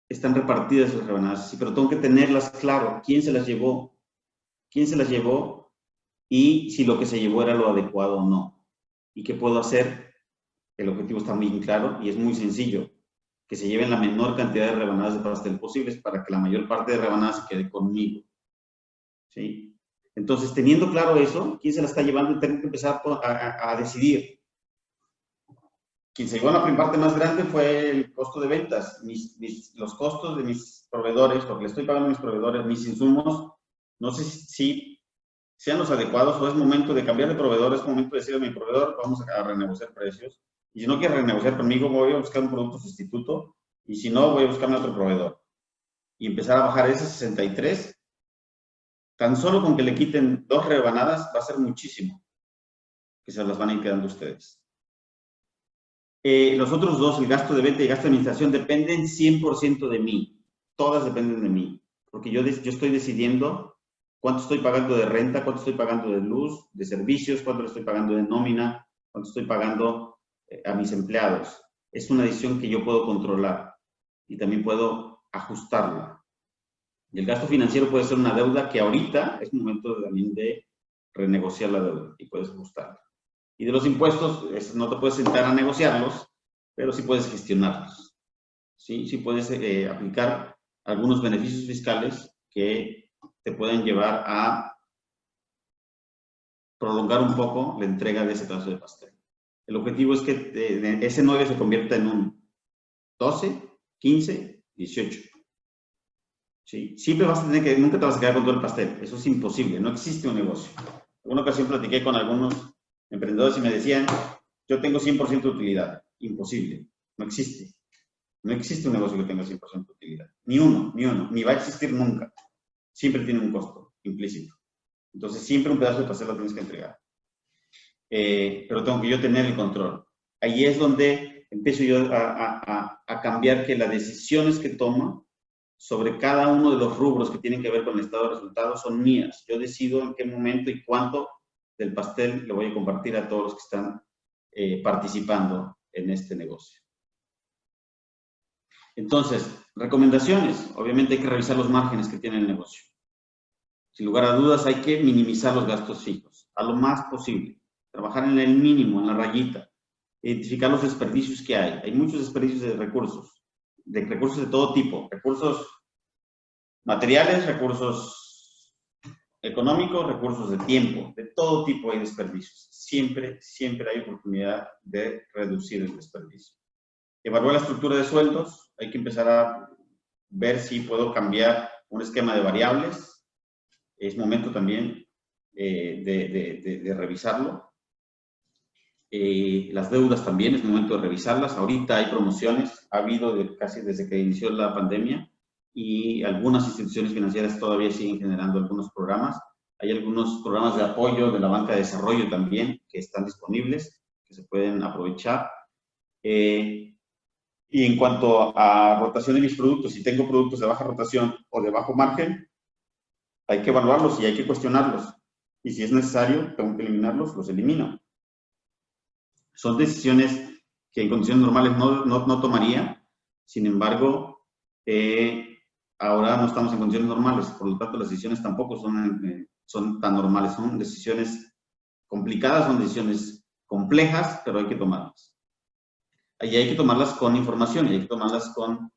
B: están repartidas esas rebanadas. Sí, pero tengo que tenerlas claro. ¿Quién se las llevó? ¿Quién se las llevó? Y si lo que se llevó era lo adecuado o no. ¿Y qué puedo hacer? El objetivo está muy claro y es muy sencillo. Que se lleven la menor cantidad de rebanadas de pastel posibles para que la mayor parte de rebanadas se quede conmigo. ¿Sí? Entonces, teniendo claro eso, ¿quién se la está llevando? Tengo que empezar a decidir. Quien se llevó la primera parte más grande fue el costo de ventas. Los costos de mis proveedores, porque le estoy pagando a mis proveedores, mis insumos, no sé si sean los adecuados o es momento de cambiar de proveedor, es momento de decir a mi proveedor, vamos a renegociar precios. Y si no quiere renegociar conmigo, voy a buscar un producto sustituto. Y si no, voy a buscarme otro proveedor. Y empezar a bajar esas 63. Tan solo con que le quiten 2 rebanadas, va a ser muchísimo. Que se las van a ir quedando ustedes. Los otros dos, el gasto de venta y el gasto de administración, dependen 100% de mí. Todas dependen de mí. Porque yo estoy decidiendo cuánto estoy pagando de renta, cuánto estoy pagando de luz, de servicios, cuánto le estoy pagando de nómina, cuánto estoy pagando a mis empleados. Es una decisión que yo puedo controlar y también puedo ajustarla. Y el gasto financiero puede ser una deuda que ahorita es momento también de renegociar la deuda y puedes ajustarla. Y de los impuestos, no te puedes sentar a negociarlos, pero sí puedes gestionarlos. Sí puedes aplicar algunos beneficios fiscales que te pueden llevar a prolongar un poco la entrega de ese pedazo de pastel. El objetivo es que ese 9 se convierta en un 12, 15, 18. ¿Sí? Siempre vas a tener que, nunca te vas a quedar con todo el pastel. Eso es imposible, no existe un negocio. En una ocasión platiqué con algunos emprendedores y me decían, yo tengo 100% de utilidad. Imposible, no existe. No existe un negocio que tenga 100% de utilidad. Ni uno, ni va a existir nunca. Siempre tiene un costo implícito. Entonces siempre un pedazo de pastel lo tienes que entregar. Pero tengo que yo tener el control. Ahí es donde empiezo yo a cambiar que las decisiones que tomo sobre cada uno de los rubros que tienen que ver con el estado de resultados son mías. Yo decido en qué momento y cuánto del pastel le voy a compartir a todos los que están participando en este negocio. Entonces, recomendaciones. Obviamente hay que revisar los márgenes que tiene el negocio. Sin lugar a dudas hay que minimizar los gastos fijos a lo más posible. Trabajar en el mínimo, en la rayita. Identificar los desperdicios que hay. Hay muchos desperdicios de recursos de todo tipo. Recursos materiales, recursos económicos, recursos de tiempo. De todo tipo hay desperdicios. Siempre hay oportunidad de reducir el desperdicio. Evaluar la estructura de sueldos. Hay que empezar a ver si puedo cambiar un esquema de variables. Es momento también de revisarlo. Las deudas también es momento de revisarlas. Ahorita hay promociones, ha habido casi desde que inició la pandemia y algunas instituciones financieras todavía siguen generando algunos programas. Hay algunos programas de apoyo de la banca de desarrollo también que están disponibles, que se pueden aprovechar. Y en cuanto a rotación de mis productos, si tengo productos de baja rotación o de bajo margen, hay que evaluarlos y hay que cuestionarlos. Y si es necesario, tengo que eliminarlos, los elimino. Son decisiones que en condiciones normales no tomaría. Sin embargo, ahora no estamos en condiciones normales, por lo tanto las decisiones tampoco son tan normales. Son decisiones complicadas, son decisiones complejas, pero hay que tomarlas. Y hay que tomarlas con información y hay que tomarlas con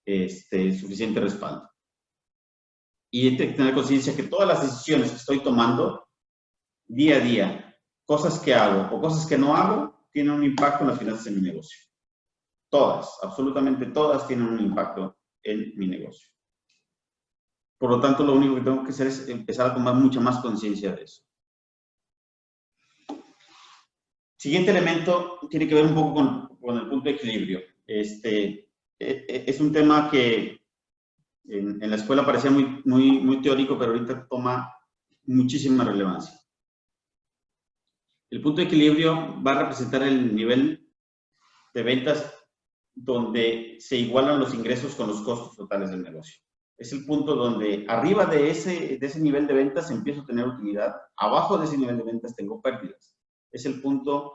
B: suficiente respaldo. Y hay que tener conciencia que todas las decisiones que estoy tomando día a día, cosas que hago o cosas que no hago, tienen un impacto en las finanzas de mi negocio. Todas, absolutamente todas tienen un impacto en mi negocio. Por lo tanto, lo único que tengo que hacer es empezar a tomar mucha más conciencia de eso. Siguiente elemento tiene que ver un poco con el punto de equilibrio. Es un tema que en la escuela parecía muy teórico, pero ahorita toma muchísima relevancia. El punto de equilibrio va a representar el nivel de ventas donde se igualan los ingresos con los costos totales del negocio. Es el punto donde arriba de ese nivel de ventas empiezo a tener utilidad, abajo de ese nivel de ventas tengo pérdidas. Es el punto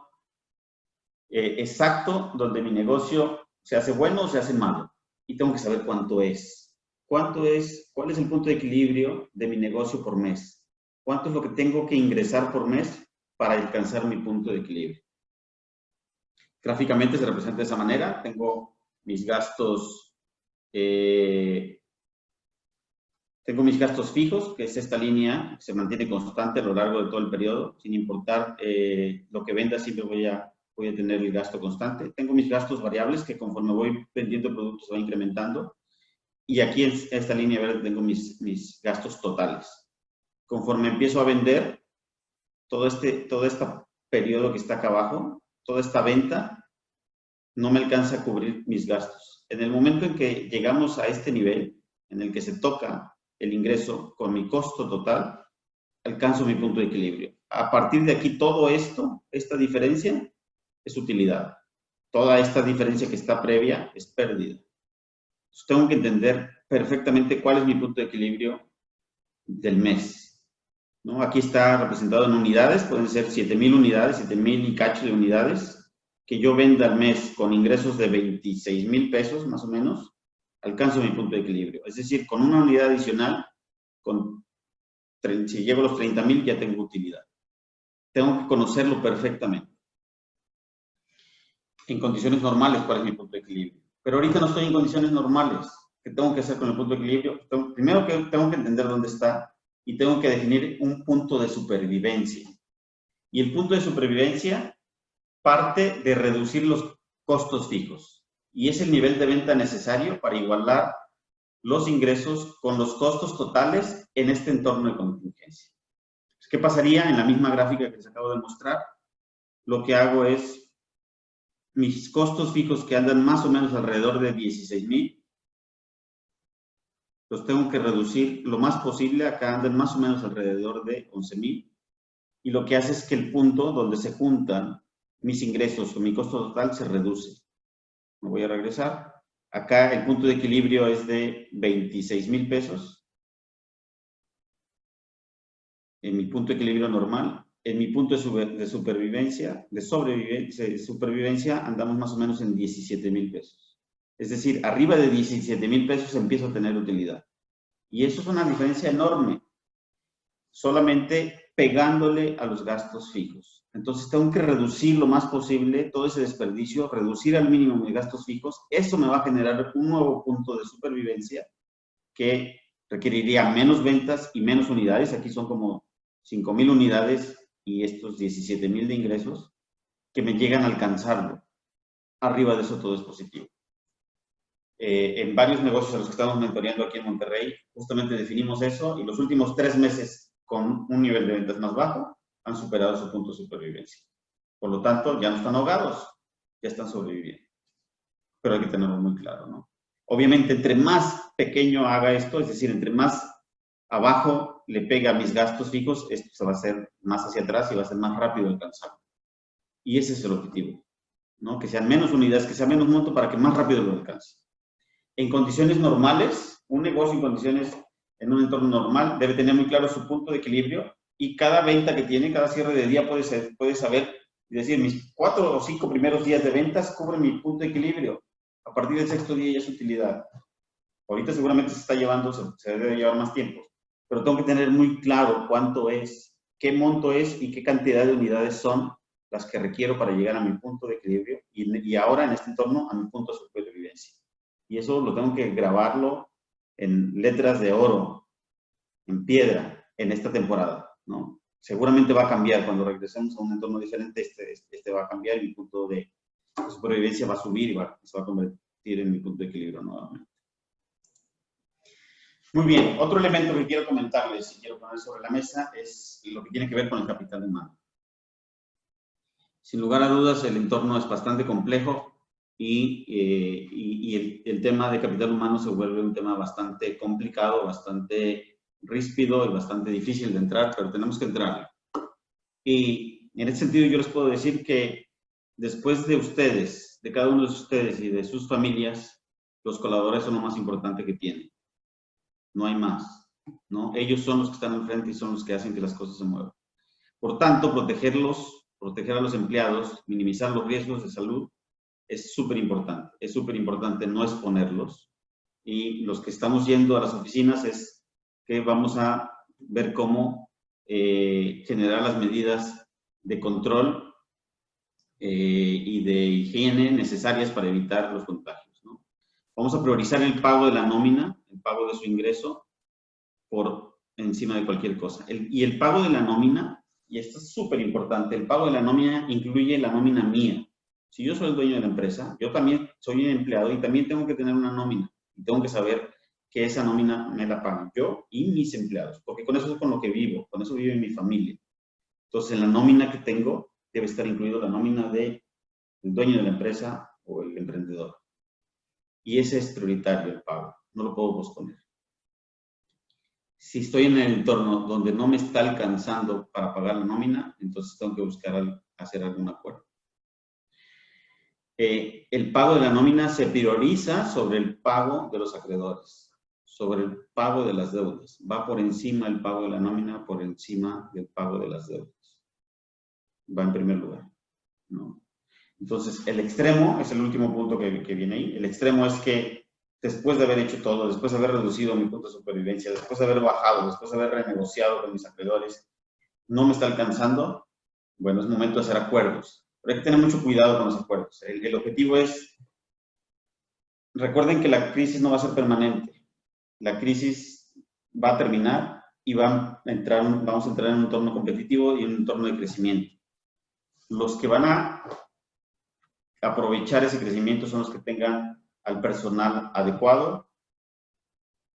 B: exacto donde mi negocio se hace bueno o se hace malo. Y tengo que saber cuánto es. ¿Cuál es el punto de equilibrio de mi negocio por mes? ¿Cuánto es lo que tengo que ingresar por mes para alcanzar mi punto de equilibrio? Gráficamente se representa de esa manera. Tengo mis gastos, fijos, que es esta línea que se mantiene constante a lo largo de todo el periodo, sin importar lo que venda, siempre voy a tener el gasto constante. Tengo mis gastos variables, que conforme voy vendiendo productos va incrementando. Y aquí en esta línea verde tengo mis gastos totales. Conforme empiezo a vender, todo este periodo que está acá abajo, toda esta venta, no me alcanza a cubrir mis gastos. En el momento en que llegamos a este nivel, en el que se toca el ingreso con mi costo total, alcanzo mi punto de equilibrio. A partir de aquí, todo esto, esta diferencia, es utilidad. Toda esta diferencia que está previa es pérdida. Entonces, tengo que entender perfectamente cuál es mi punto de equilibrio del mes, ¿no? Aquí está representado en unidades, pueden ser 7,000 unidades, 7,000 y cacho de unidades, que yo venda al mes con ingresos de 26,000 pesos, más o menos, alcanzo mi punto de equilibrio. Es decir, con una unidad adicional, si llego a los 30,000 ya tengo utilidad. Tengo que conocerlo perfectamente. En condiciones normales, ¿cuál es mi punto de equilibrio? Pero ahorita no estoy en condiciones normales. ¿Qué tengo que hacer con el punto de equilibrio? Primero que tengo que entender dónde está y tengo que definir un punto de supervivencia. Y el punto de supervivencia parte de reducir los costos fijos. Y es el nivel de venta necesario para igualar los ingresos con los costos totales en este entorno de contingencia. ¿Qué pasaría en la misma gráfica que les acabo de mostrar? Lo que hago es mis costos fijos que andan más o menos alrededor de 16,000, los tengo que reducir lo más posible. Acá andan más o menos alrededor de 11,000. Y lo que hace es que el punto donde se juntan mis ingresos con mi costo total se reduce. Me voy a regresar. Acá el punto de equilibrio es de 26,000 pesos. En mi punto de equilibrio normal. En mi punto de supervivencia, andamos más o menos en 17,000 pesos. Es decir, arriba de 17,000 pesos empiezo a tener utilidad. Y eso es una diferencia enorme. Solamente pegándole a los gastos fijos. Entonces tengo que reducir lo más posible todo ese desperdicio, reducir al mínimo mis gastos fijos. Eso me va a generar un nuevo punto de supervivencia que requeriría menos ventas y menos unidades. Aquí son como 5,000 unidades y estos 17,000 de ingresos que me llegan a alcanzarlo. Arriba de eso todo es positivo. En varios negocios a los que estamos mentoreando aquí en Monterrey, justamente definimos eso y los últimos 3 meses con un nivel de ventas más bajo han superado su punto de supervivencia. Por lo tanto, ya no están ahogados, ya están sobreviviendo. Pero hay que tenerlo muy claro, ¿no? Obviamente, entre más pequeño haga esto, es decir, entre más abajo le pega a mis gastos fijos, esto se va a hacer más hacia atrás y va a ser más rápido alcanzable. Y ese es el objetivo, ¿no? Que sean menos unidades, que sea menos monto para que más rápido lo alcance. En condiciones normales, un negocio en condiciones, en un entorno normal, debe tener muy claro su punto de equilibrio y cada venta que tiene, cada cierre de día puede saber y decir, mis 4 o 5 primeros días de ventas cubren mi punto de equilibrio. A partir del sexto día ya es utilidad. Ahorita seguramente se está llevando, se debe llevar más tiempo, pero tengo que tener muy claro cuánto es, qué monto es y qué cantidad de unidades son las que requiero para llegar a mi punto de equilibrio y ahora en este entorno a mi punto de supervivencia. Y eso lo tengo que grabarlo en letras de oro, en piedra, en esta temporada, ¿no? Seguramente va a cambiar cuando regresemos a un entorno diferente, este va a cambiar y mi punto de supervivencia va a subir y se va a convertir en mi punto de equilibrio nuevamente. Muy bien, otro elemento que quiero comentarles y quiero poner sobre la mesa es lo que tiene que ver con el capital humano. Sin lugar a dudas, el entorno es bastante complejo y el tema de capital humano se vuelve un tema bastante complicado, bastante ríspido y bastante difícil de entrar, pero tenemos que entrar. Y en ese sentido yo les puedo decir que después de ustedes, de cada uno de ustedes y de sus familias, los colaboradores son lo más importante que tienen. No hay más, ¿no? Ellos son los que están enfrente y son los que hacen que las cosas se muevan. Por tanto, proteger a los empleados, minimizar los riesgos de salud, es súper importante. Es súper importante no exponerlos. Y los que estamos yendo a las oficinas es que vamos a ver cómo generar las medidas de control y de higiene necesarias para evitar los contagios, ¿no? Vamos a priorizar el pago de la nómina, el pago de su ingreso, por encima de cualquier cosa. Y el pago de la nómina, y esto es súper importante, el pago de la nómina incluye la nómina mía. Si yo soy el dueño de la empresa, yo también soy un empleado y también tengo que tener una nómina. Y tengo que saber que esa nómina me la pagan yo y mis empleados, porque con eso es con lo que vivo, con eso vive mi familia. Entonces, en la nómina que tengo, debe estar incluido la nómina del dueño de la empresa o el emprendedor. Y ese es prioritario, el pago. No lo puedo posponer. Si estoy en el entorno donde no me está alcanzando para pagar la nómina, entonces tengo que buscar hacer algún acuerdo. El pago de la nómina se prioriza sobre el pago de los acreedores, sobre el pago de las deudas. Va por encima el pago de la nómina, por encima del pago de las deudas. Va en primer lugar, ¿no? Entonces, el extremo es el último punto que viene ahí. El extremo es que después de haber hecho todo, después de haber reducido mi punto de supervivencia, después de haber bajado, después de haber renegociado con mis acreedores, no me está alcanzando, bueno, es momento de hacer acuerdos. Pero hay que tener mucho cuidado con los acuerdos. El objetivo es, recuerden que la crisis no va a ser permanente. La crisis va a terminar y vamos a entrar en un entorno competitivo y un entorno de crecimiento. Los que van a aprovechar ese crecimiento son los que tengan al personal adecuado,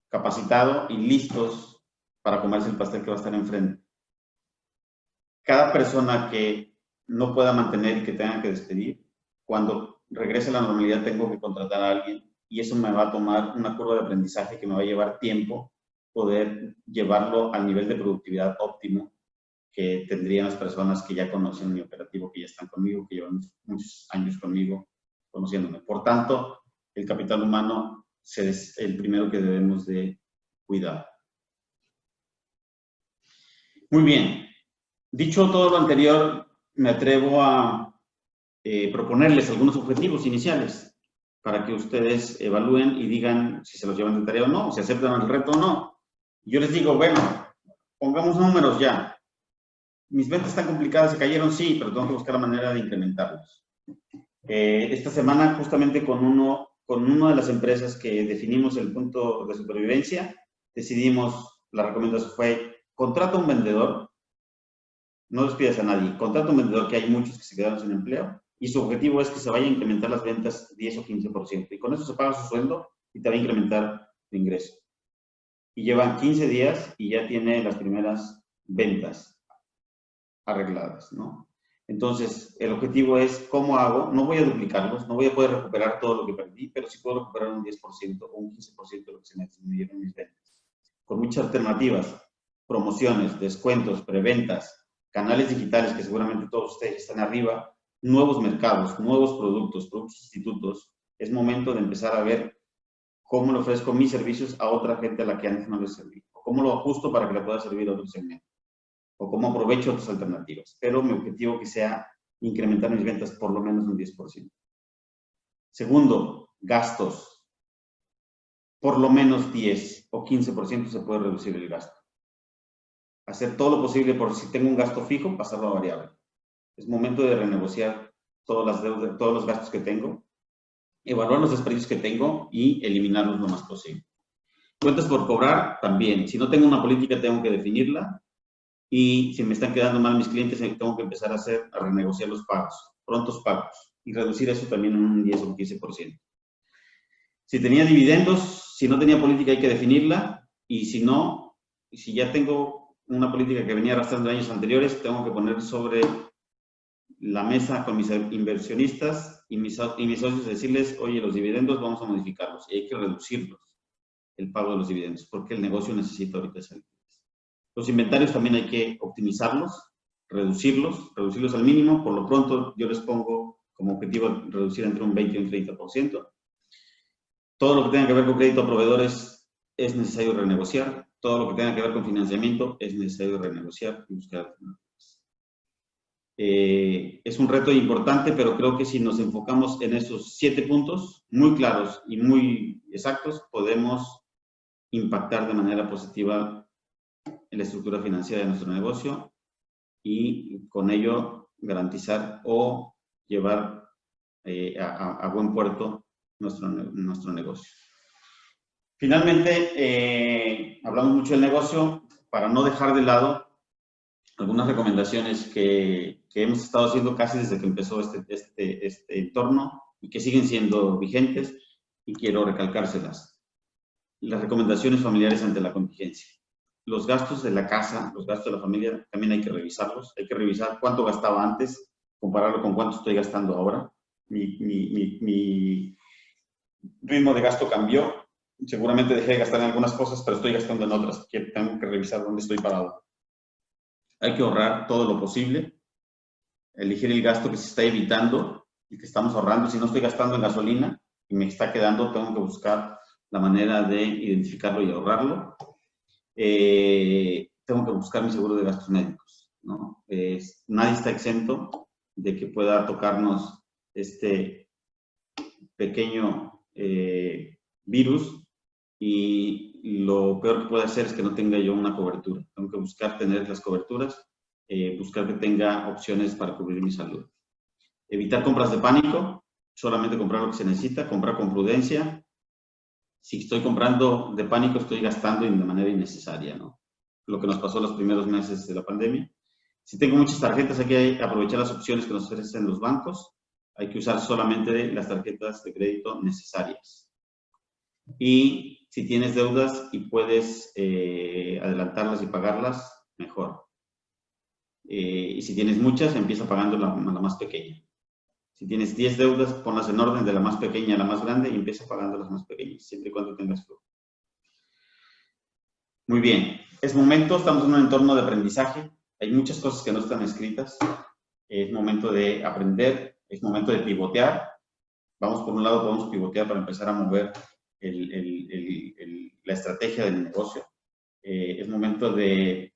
B: capacitado y listos para comerse el pastel que va a estar enfrente. Cada persona que no pueda mantener y que tenga que despedir, cuando regrese a la normalidad tengo que contratar a alguien y eso me va a tomar una curva de aprendizaje que me va a llevar tiempo poder llevarlo al nivel de productividad óptimo que tendrían las personas que ya conocen mi operativo, que ya están conmigo, que llevan muchos años conmigo, conociéndome. Por tanto, el capital humano es el primero que debemos de cuidar. Muy bien. Dicho todo lo anterior, me atrevo a proponerles algunos objetivos iniciales para que ustedes evalúen y digan si se los llevan de tarea o no, si aceptan el reto o no. Yo les digo, bueno, pongamos números ya. Mis ventas están complicadas, se cayeron, sí, pero tengo que buscar la manera de incrementarlos. Esta semana, justamente con una de las empresas que definimos el punto de supervivencia, decidimos, la recomendación fue, contrata un vendedor, no despidas a nadie, contrata un vendedor, que hay muchos que se quedaron sin empleo, y su objetivo es que se vaya a incrementar las ventas 10 o 15%, y con eso se paga su sueldo y te va a incrementar tu ingreso. Y llevan 15 días y ya tiene las primeras ventas arregladas, ¿no? Entonces, el objetivo es, ¿cómo hago? No voy a duplicarlos, no voy a poder recuperar todo lo que perdí, pero sí puedo recuperar un 10% o un 15% de lo que se me disminuyeron mis ventas. Con muchas alternativas. promociones, descuentos, preventas, canales digitales que seguramente todos ustedes están arriba, nuevos mercados, nuevos productos, productos sustitutos, es momento de empezar a ver cómo le ofrezco mis servicios a otra gente a la que antes no les serví, o cómo lo ajusto para que le pueda servir a otro segmento, o cómo aprovecho otras alternativas. Pero mi objetivo que sea incrementar mis ventas por lo menos un 10%. Segundo, gastos. Por lo menos 10 o 15% se puede reducir el gasto. Hacer todo lo posible por si tengo un gasto fijo, pasarlo a variable. Es momento de renegociar todas las deudas, todos los gastos que tengo, evaluar los desperdicios que tengo y eliminarlos lo más posible. Cuentas por cobrar, también. Si no tengo una política, tengo que definirla. Y si me están quedando mal mis clientes, tengo que empezar a renegociar los pagos, prontos pagos, y reducir eso también en un 10 o un 15%. Si tenía dividendos, si no tenía política, hay que definirla. Y si no, si ya tengo una política que venía arrastrando años anteriores, tengo que poner sobre la mesa con mis inversionistas y mis socios, decirles, oye, los dividendos vamos a modificarlos y hay que reducirlos, el pago de los dividendos, porque el negocio necesita ahorita esa liquidez. Los inventarios también hay que optimizarlos, reducirlos al mínimo. Por lo pronto, yo les pongo como objetivo reducir entre un 20 y un 30%. Todo lo que tenga que ver con crédito a proveedores es necesario renegociar. Todo lo que tenga que ver con financiamiento es necesario renegociar y buscar alternativas. Es un reto importante, pero creo que si nos enfocamos en esos 7 puntos muy claros y muy exactos, podemos impactar de manera positiva en la estructura financiera de nuestro negocio y con ello garantizar o llevar a buen puerto nuestro negocio. Finalmente, hablamos mucho del negocio para no dejar de lado algunas recomendaciones que hemos estado haciendo casi desde que empezó este entorno y que siguen siendo vigentes y quiero recalcárselas. Las recomendaciones familiares ante la contingencia. Los gastos de la casa, los gastos de la familia, también hay que revisarlos. Hay que revisar cuánto gastaba antes, compararlo con cuánto estoy gastando ahora. Mi ritmo de gasto cambió. Seguramente dejé de gastar en algunas cosas, pero estoy gastando en otras. Tengo que revisar dónde estoy parado. Hay que ahorrar todo lo posible. Elegir el gasto que se está evitando y que estamos ahorrando. Si no estoy gastando en gasolina y me está quedando, tengo que buscar la manera de identificarlo y ahorrarlo. Tengo que buscar mi seguro de gastos médicos, ¿no? Nadie está exento de que pueda tocarnos este pequeño virus y lo peor que puede hacer es que no tenga yo una cobertura. Tengo que buscar tener las coberturas, buscar que tenga opciones para cubrir mi salud. Evitar compras de pánico, solamente comprar lo que se necesita, comprar con prudencia. Si estoy comprando de pánico, estoy gastando de manera innecesaria, ¿no? Lo que nos pasó los primeros meses de la pandemia. Si tengo muchas tarjetas, hay que aprovechar las opciones que nos ofrecen los bancos. Hay que usar solamente las tarjetas de crédito necesarias. Y si tienes deudas y puedes adelantarlas y pagarlas, mejor. Y si tienes muchas, empieza pagando la más pequeña. Si tienes 10 deudas, ponlas en orden de la más pequeña a la más grande y empieza pagando las más pequeñas, siempre y cuando tengas flujo. Muy bien, es momento, estamos en un entorno de aprendizaje, hay muchas cosas que no están escritas, es momento de aprender, es momento de pivotear. Vamos por un lado, podemos pivotear para empezar a mover la estrategia del negocio. Es momento de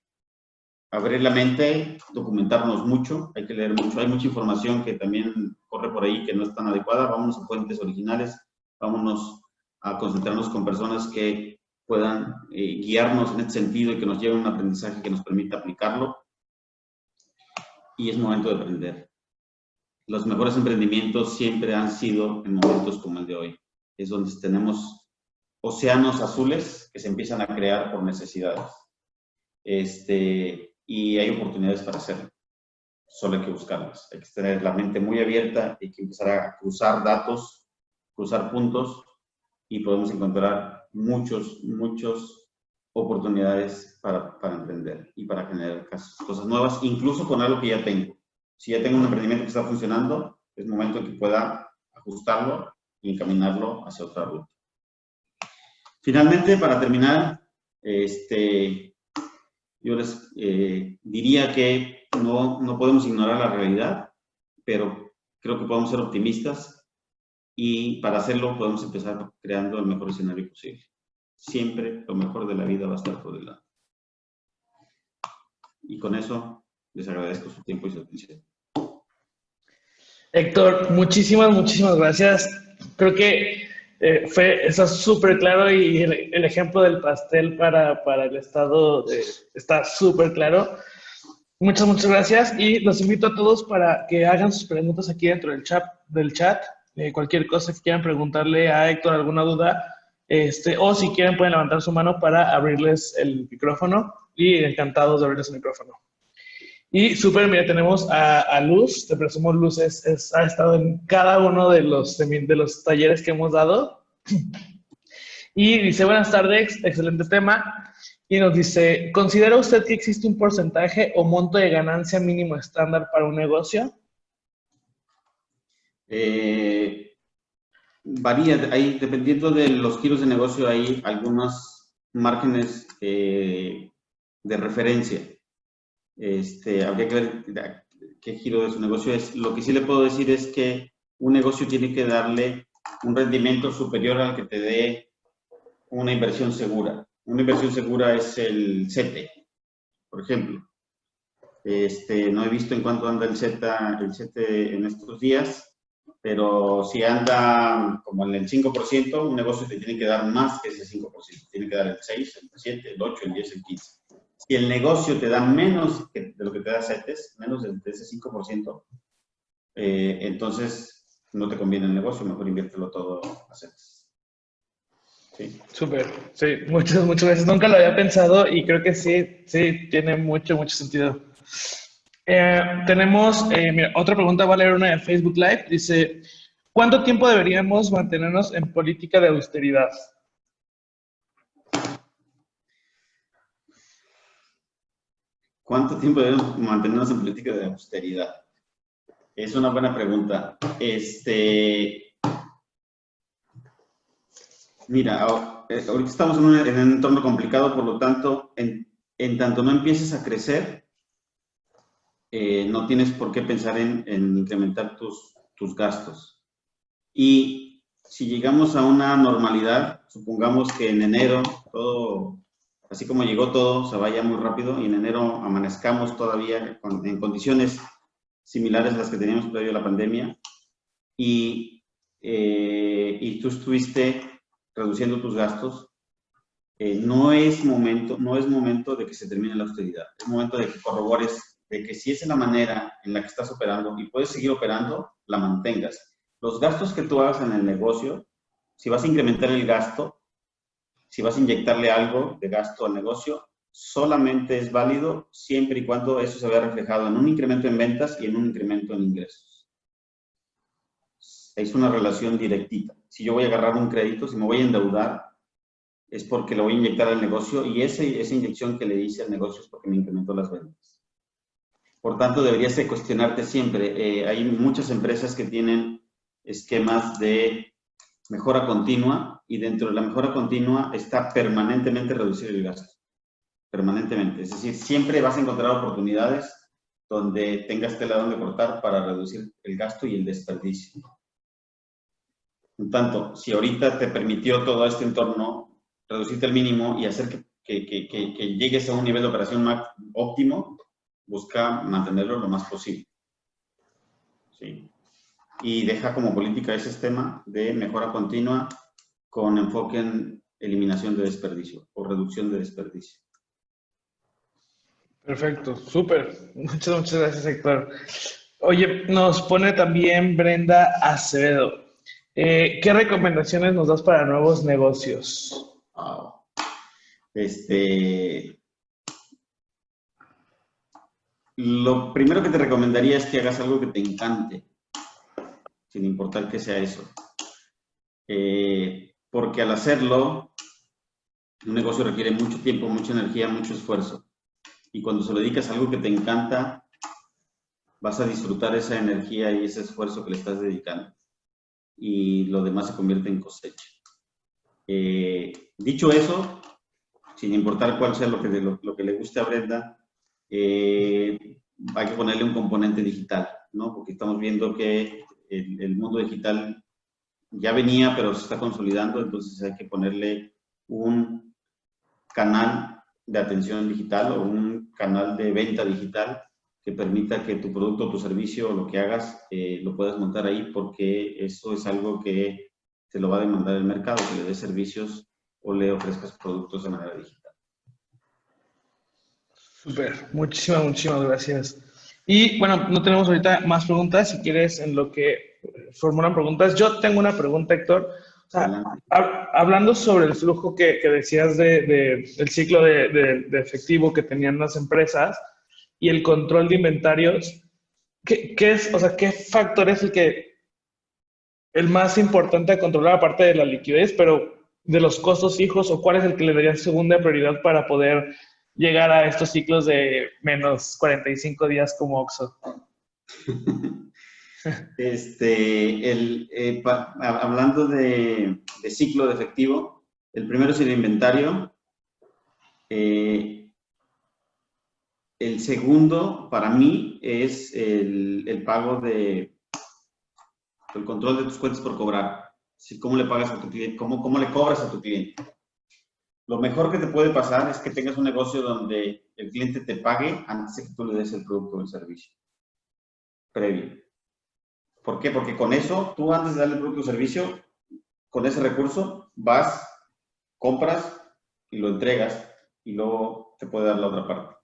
B: abrir la mente, documentarnos mucho, hay que leer mucho, hay mucha información que también corre por ahí que no es tan adecuada. Vámonos a fuentes originales, vámonos a concentrarnos con personas que puedan guiarnos en este sentido y que nos lleven un aprendizaje que nos permita aplicarlo. Y es momento de aprender. Los mejores emprendimientos siempre han sido en momentos como el de hoy. Es donde tenemos océanos azules que se empiezan a crear por necesidades. Y hay oportunidades para hacerlo. Solo hay que buscarlas. Hay que tener la mente muy abierta, hay que empezar a cruzar datos, cruzar puntos y podemos encontrar muchas oportunidades para emprender y para generar cosas nuevas, incluso con algo que ya tengo. Si ya tengo un emprendimiento que está funcionando, es momento en que pueda ajustarlo y encaminarlo hacia otra ruta. Finalmente, para terminar, Yo les diría que no podemos ignorar la realidad, pero creo que podemos ser optimistas y para hacerlo podemos empezar creando el mejor escenario posible. Siempre lo mejor de la vida va a estar por delante. Y con eso les agradezco su tiempo y su atención.
C: Héctor, muchísimas gracias. Creo que está súper claro y el ejemplo del pastel para el estado está súper claro. Muchas gracias y los invito a todos para que hagan sus preguntas aquí dentro del chat. Cualquier cosa que quieran preguntarle a Héctor, alguna duda, o si quieren pueden levantar su mano para abrirles el micrófono y encantados de abrirles el micrófono. Y súper, mira, tenemos a Luz, te presumo Luz ha estado en cada uno de los talleres que hemos dado. Y dice, buenas tardes, excelente tema. Y nos dice, ¿considera usted que existe un porcentaje o monto de ganancia mínimo estándar para un negocio?
B: Varía, dependiendo de los giros de negocio, hay algunos márgenes de referencia. Habría que ver qué giro de su negocio es. Lo que sí le puedo decir es que un negocio tiene que darle un rendimiento superior al que te dé una inversión segura. Una inversión segura es el CETE, por ejemplo. No he visto en cuánto anda el CETE en estos días, pero si anda como en el 5%, un negocio te tiene que dar más que ese 5%. Tiene que dar el 6, el 7, el 8, el 10, el 15. Si el negocio te da menos de lo que te da CETES, menos de ese 5%, entonces no te conviene el negocio, mejor inviértelo todo a CETES. Sí.
C: Súper, sí, muchas gracias. Nunca lo había pensado y creo que sí, tiene mucho sentido. Tenemos, mira, otra pregunta, voy a leer una de Facebook Live. Dice, ¿cuánto tiempo deberíamos mantenernos en política de austeridad?
B: ¿Cuánto tiempo debemos mantenernos en política de austeridad? Es una buena pregunta. Mira, ahorita estamos en un entorno complicado, por lo tanto, en tanto no empieces a crecer, no tienes por qué pensar en incrementar tus gastos. Y si llegamos a una normalidad, supongamos que en enero todo, así como llegó todo, se vaya muy rápido y en enero amanezcamos todavía en condiciones similares a las que teníamos previo a la pandemia y tú estuviste reduciendo tus gastos, no es momento de que se termine la austeridad. Es momento de que corrobores de que si esa es la manera en la que estás operando y puedes seguir operando, la mantengas. Los gastos que tú hagas en el negocio, si vas a incrementar el gasto, si vas a inyectarle algo de gasto al negocio, solamente es válido siempre y cuando eso se vea reflejado en un incremento en ventas y en un incremento en ingresos. Es una relación directita. Si yo voy a agarrar un crédito, si me voy a endeudar, es porque lo voy a inyectar al negocio y esa inyección que le hice al negocio es porque me incrementó las ventas. Por tanto, deberías de cuestionarte siempre. Hay muchas empresas que tienen esquemas de mejora continua y dentro de la mejora continua está permanentemente reducir el gasto. Permanentemente. Es decir, siempre vas a encontrar oportunidades donde tengas tela donde cortar para reducir el gasto y el desperdicio. Por tanto, si ahorita te permitió todo este entorno reducirte al mínimo y hacer que llegues a un nivel de operación más óptimo, busca mantenerlo lo más posible. ¿Sí? Y deja como política ese sistema de mejora continua con enfoque en eliminación de desperdicio o reducción de desperdicio.
C: Perfecto, súper. Muchas gracias, Héctor. Oye, nos pone también Brenda Acevedo. ¿Qué recomendaciones nos das para nuevos negocios?
B: Wow. Lo primero que te recomendaría es que hagas algo que te encante, sin importar que sea eso. Porque al hacerlo, un negocio requiere mucho tiempo, mucha energía, mucho esfuerzo. Y cuando se lo dedicas a algo que te encanta, vas a disfrutar esa energía y ese esfuerzo que le estás dedicando. Y lo demás se convierte en cosecha. Dicho eso, sin importar cuál sea lo que le guste a Brenda, hay que ponerle un componente digital, ¿no? Porque estamos viendo que el mundo digital ya venía, pero se está consolidando, entonces hay que ponerle un canal de atención digital o un canal de venta digital que permita que tu producto, tu servicio o lo que hagas lo puedas montar ahí, porque eso es algo que te lo va a demandar el mercado, que le des servicios o le ofrezcas productos de manera digital.
C: Súper, muchísimas gracias. Y bueno, no tenemos ahorita más preguntas. Si quieres, en lo que formulan preguntas, yo tengo una pregunta, Héctor. O sea, hablando sobre el flujo que decías del ciclo de efectivo que tenían las empresas y el control de inventarios, ¿qué es, o sea, qué factor es el más importante a controlar, aparte de la liquidez, pero de los costos fijos, o cuál es el que le darías segunda prioridad para poder llegar a estos ciclos de menos 45 días como Oxxo?
B: Hablando de ciclo de efectivo, el primero es el inventario. El segundo, para mí, es el pago el control de tus cuentas por cobrar. ¿Cómo le pagas a tu cliente? ¿Cómo le cobras a tu cliente? Lo mejor que te puede pasar es que tengas un negocio donde el cliente te pague antes de que tú le des el producto o el servicio previo. ¿Por qué? Porque con eso, tú antes de darle el producto o servicio, con ese recurso, vas, compras y lo entregas y luego te puede dar la otra parte.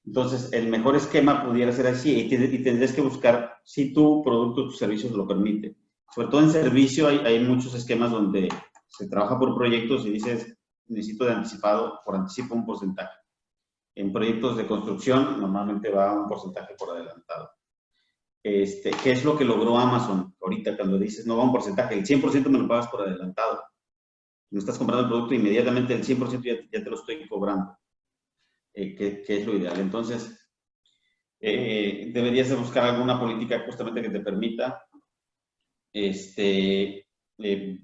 B: Entonces, el mejor esquema pudiera ser así y tendrías que buscar si tu producto o tu servicio lo permite. Sobre todo en servicio hay muchos esquemas donde se trabaja por proyectos y dices, necesito por anticipo un porcentaje. En proyectos de construcción normalmente va un porcentaje por adelantado. ¿Qué es lo que logró Amazon ahorita cuando dices no va un porcentaje? El 100% me lo pagas por adelantado. Me estás comprando el producto inmediatamente, el 100% ya te lo estoy cobrando. Que es lo ideal. Entonces, deberías de buscar alguna política justamente que te permita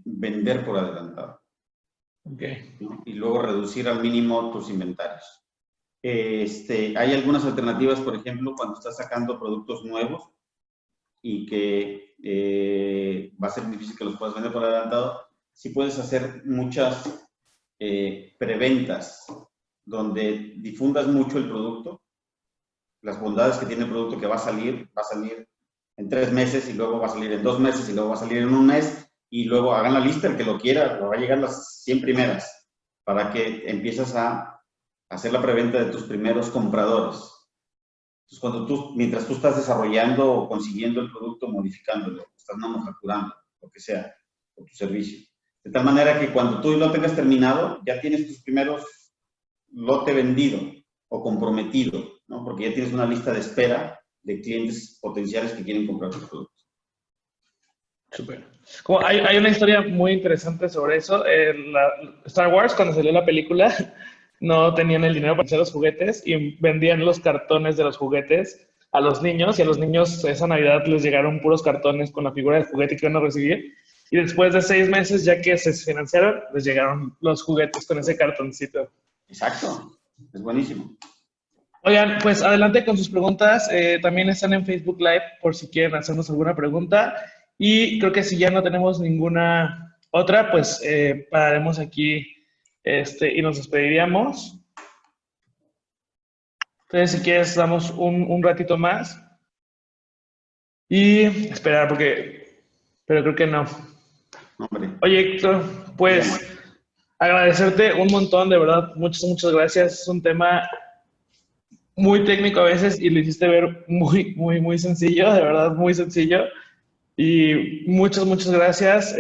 B: vender por adelantado.
C: Okay.
B: Y luego reducir al mínimo tus inventarios. Hay algunas alternativas, por ejemplo, cuando estás sacando productos nuevos y que va a ser difícil que los puedas vender por adelantado, sí puedes hacer muchas preventas donde difundas mucho el producto, las bondades que tiene el producto, que va a salir en 3 meses y luego va a salir en 2 meses y luego va a salir en 1 mes, y luego hagan la lista, el que lo quiera, va a llegar las 100 primeras, para que empieces a hacer la preventa de tus primeros compradores. Entonces, mientras tú estás desarrollando o consiguiendo el producto, modificándolo, estás manufacturando, lo que sea, o tu servicio. De tal manera que cuando tú lo tengas terminado, ya tienes tus primeros lote vendido o comprometido, ¿no? Porque ya tienes una lista de espera de clientes potenciales que quieren comprar tus productos.
C: Súper. Hay una historia muy interesante sobre eso. Star Wars, cuando salió la película, no tenían el dinero para hacer los juguetes y vendían los cartones de los juguetes a los niños, y a los niños esa Navidad les llegaron puros cartones con la figura del juguete que iban a recibir, y después de 6 meses, ya que se financiaron, les llegaron los juguetes con ese cartoncito.
B: Exacto, es buenísimo.
C: Oigan, pues adelante con sus preguntas. También están en Facebook Live por si quieren hacernos alguna pregunta. Y creo que si ya no tenemos ninguna otra, pues pararemos aquí y nos despediríamos. Entonces, si quieres, damos un ratito más. Y esperar, pero creo que no.
B: Hombre.
C: Oye, Héctor, pues agradecerte un montón, de verdad. Muchas gracias. Es un tema muy técnico a veces y lo hiciste ver muy sencillo, de verdad, muy sencillo. Y muchas gracias.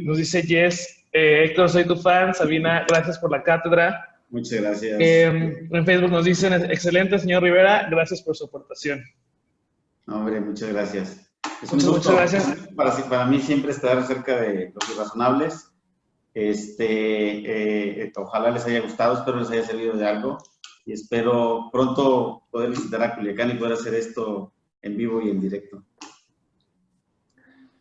C: Nos dice Jess, Héctor, soy tu fan. Sabina, gracias por la cátedra.
B: Muchas gracias.
C: En Facebook nos dicen, excelente, señor Rivera, gracias por su aportación.
B: Hombre, muchas gracias. Es un
C: Muchas
B: gusto.
C: gracias.
B: Para mí siempre estar cerca de los irrazonables. Ojalá les haya gustado, espero les haya servido de algo y espero pronto poder visitar a Culiacán y poder hacer esto en vivo y en directo.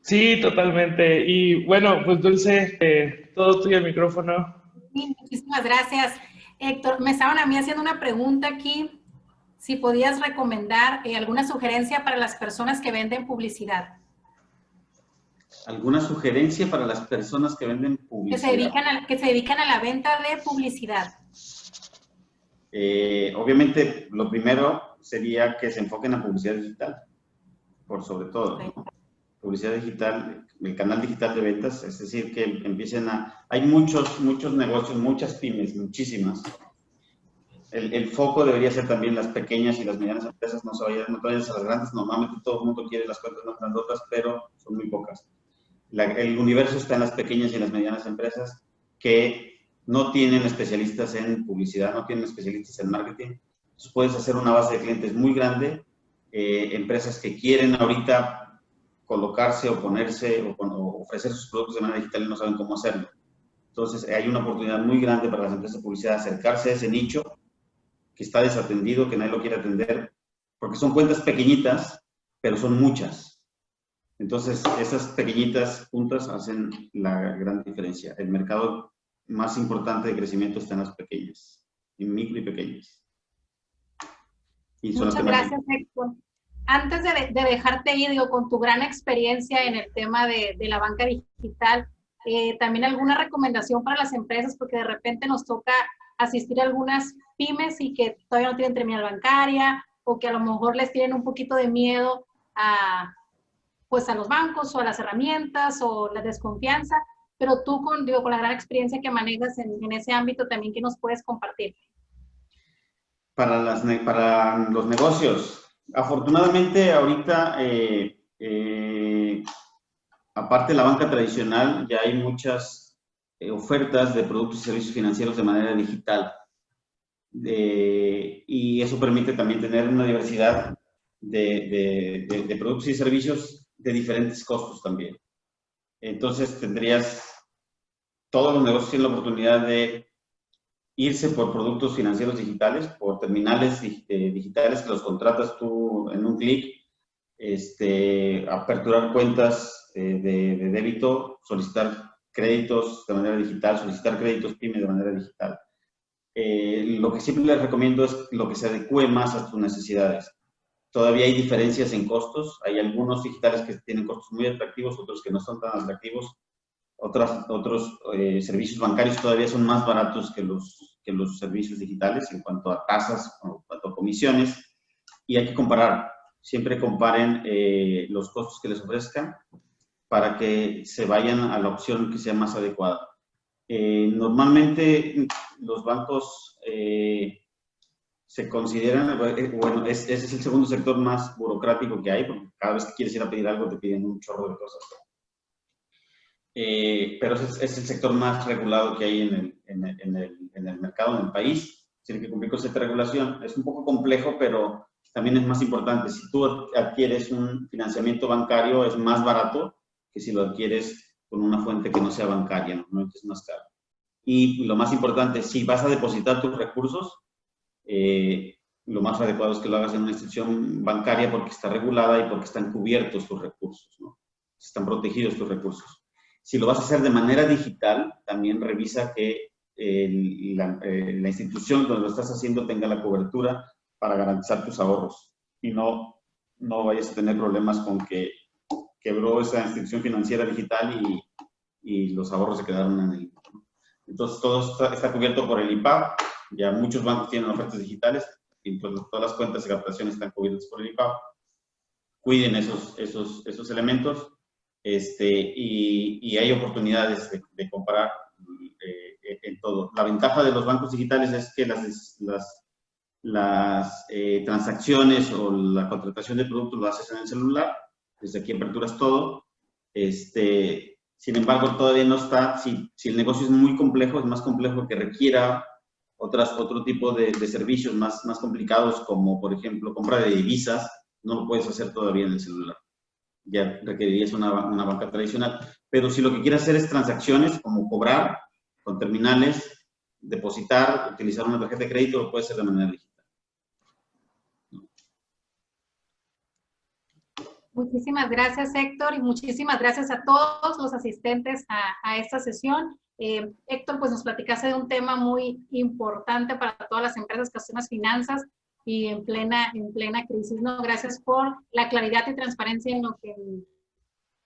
C: Sí, totalmente. Y bueno, pues Dulce, todo tuyo el micrófono.
A: Sí, muchísimas gracias. Héctor, me estaban a mí haciendo una pregunta aquí, si podías recomendar alguna sugerencia para las personas que venden publicidad.
B: ¿Alguna sugerencia para las personas que venden publicidad?
A: Que se dedican a la venta de publicidad.
B: Obviamente, lo primero sería que se enfoquen a publicidad digital, por sobre todo, ¿no? Publicidad digital, el canal digital de ventas, es decir, que empiecen a... Hay muchos negocios, muchas pymes, muchísimas. El foco debería ser también las pequeñas y las medianas empresas, no te vayas a las grandes. Normalmente todo el mundo quiere las cuentas más grandotas, pero son muy pocas. El universo está en las pequeñas y las medianas empresas que no tienen especialistas en publicidad, no tienen especialistas en marketing. Entonces puedes hacer una base de clientes muy grande, empresas que quieren ahorita colocarse o ponerse o ofrecer sus productos de manera digital y no saben cómo hacerlo. Entonces hay una oportunidad muy grande para las empresas de publicidad de acercarse a ese nicho que está desatendido, que nadie lo quiere atender, porque son cuentas pequeñitas, pero son muchas. Entonces, esas pequeñitas puntas hacen la gran diferencia. El mercado más importante de crecimiento está en las pequeñas, en micro y pequeñas. Y son
A: Muchas gracias, Héctor. Antes de dejarte ir, digo, con tu gran experiencia en el tema de la banca digital, también alguna recomendación para las empresas, porque de repente nos toca asistir a algunas pymes y que todavía no tienen terminal bancaria o que a lo mejor les tienen un poquito de miedo a los bancos o a las herramientas o la desconfianza, pero tú con la gran experiencia que manejas en ese ámbito también, ¿qué nos puedes compartir?
B: Para los negocios, afortunadamente ahorita, aparte de la banca tradicional, ya hay muchas ofertas de productos y servicios financieros de manera digital. Y eso permite también tener una diversidad de productos y servicios de diferentes costos también. Entonces todos los negocios tienen la oportunidad de irse por productos financieros digitales, por terminales digitales que los contratas tú en un clic, aperturar cuentas de débito, solicitar créditos de manera digital, solicitar créditos PYME de manera digital. Lo que siempre les recomiendo es lo que se adecue más a tus necesidades. Todavía hay diferencias en costos, hay algunos digitales que tienen costos muy atractivos, otros que no son tan atractivos, otros servicios bancarios todavía son más baratos que los servicios digitales en cuanto a tasas o en cuanto a comisiones, y hay que comparar, siempre comparen los costos que les ofrezcan para que se vayan a la opción que sea más adecuada. Normalmente los bancos se consideran, bueno, ese es el segundo sector más burocrático que hay, porque cada vez que quieres ir a pedir algo te piden un chorro de cosas. Pero es el sector más regulado que hay en el mercado, en el país. Tiene que cumplir con cierta regulación. Es un poco complejo, pero también es más importante. Si tú adquieres un financiamiento bancario, es más barato que si lo adquieres con una fuente que no sea bancaria, normalmente es más caro. Y lo más importante, si vas a depositar tus recursos, lo más adecuado es que lo hagas en una institución bancaria porque está regulada y porque están cubiertos tus recursos, ¿no? Están protegidos tus recursos. Si lo vas a hacer de manera digital, también revisa que la institución donde lo estás haciendo tenga la cobertura para garantizar tus ahorros y no vayas a tener problemas con que quebró esa institución financiera digital y los ahorros se quedaron en el... Entonces, todo está cubierto por el IPAB. Ya muchos bancos tienen ofertas digitales y pues, todas las cuentas de captación están cubiertas por el IPAB. Cuiden esos elementos. Y hay oportunidades de comparar en todo. La ventaja de los bancos digitales es que las transacciones o la contratación de productos lo haces en el celular, desde aquí aperturas todo. Sin embargo, todavía no está, si el negocio es muy complejo, es más complejo que requiera otro tipo de servicios más complicados, como por ejemplo compra de divisas, no lo puedes hacer todavía en el celular. Ya requerirías una banca tradicional. Pero si lo que quieres hacer es transacciones, como cobrar con terminales, depositar, utilizar una tarjeta de crédito, lo puedes hacer de manera digital.
A: Muchísimas gracias, Héctor, y muchísimas gracias a todos los asistentes a esta sesión. Héctor, pues nos platicaste de un tema muy importante para todas las empresas que hacen las finanzas y en plena crisis, ¿no? Gracias por la claridad y transparencia en lo que,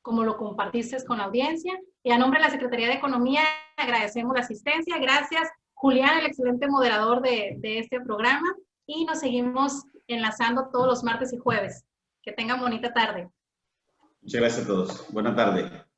A: como lo compartiste con la audiencia. Y a nombre de la Secretaría de Economía, agradecemos la asistencia. Gracias, Julián, el excelente moderador de este programa. Y nos seguimos enlazando todos los martes y jueves. Que tengan bonita tarde.
B: Muchas gracias a todos. Buena tarde.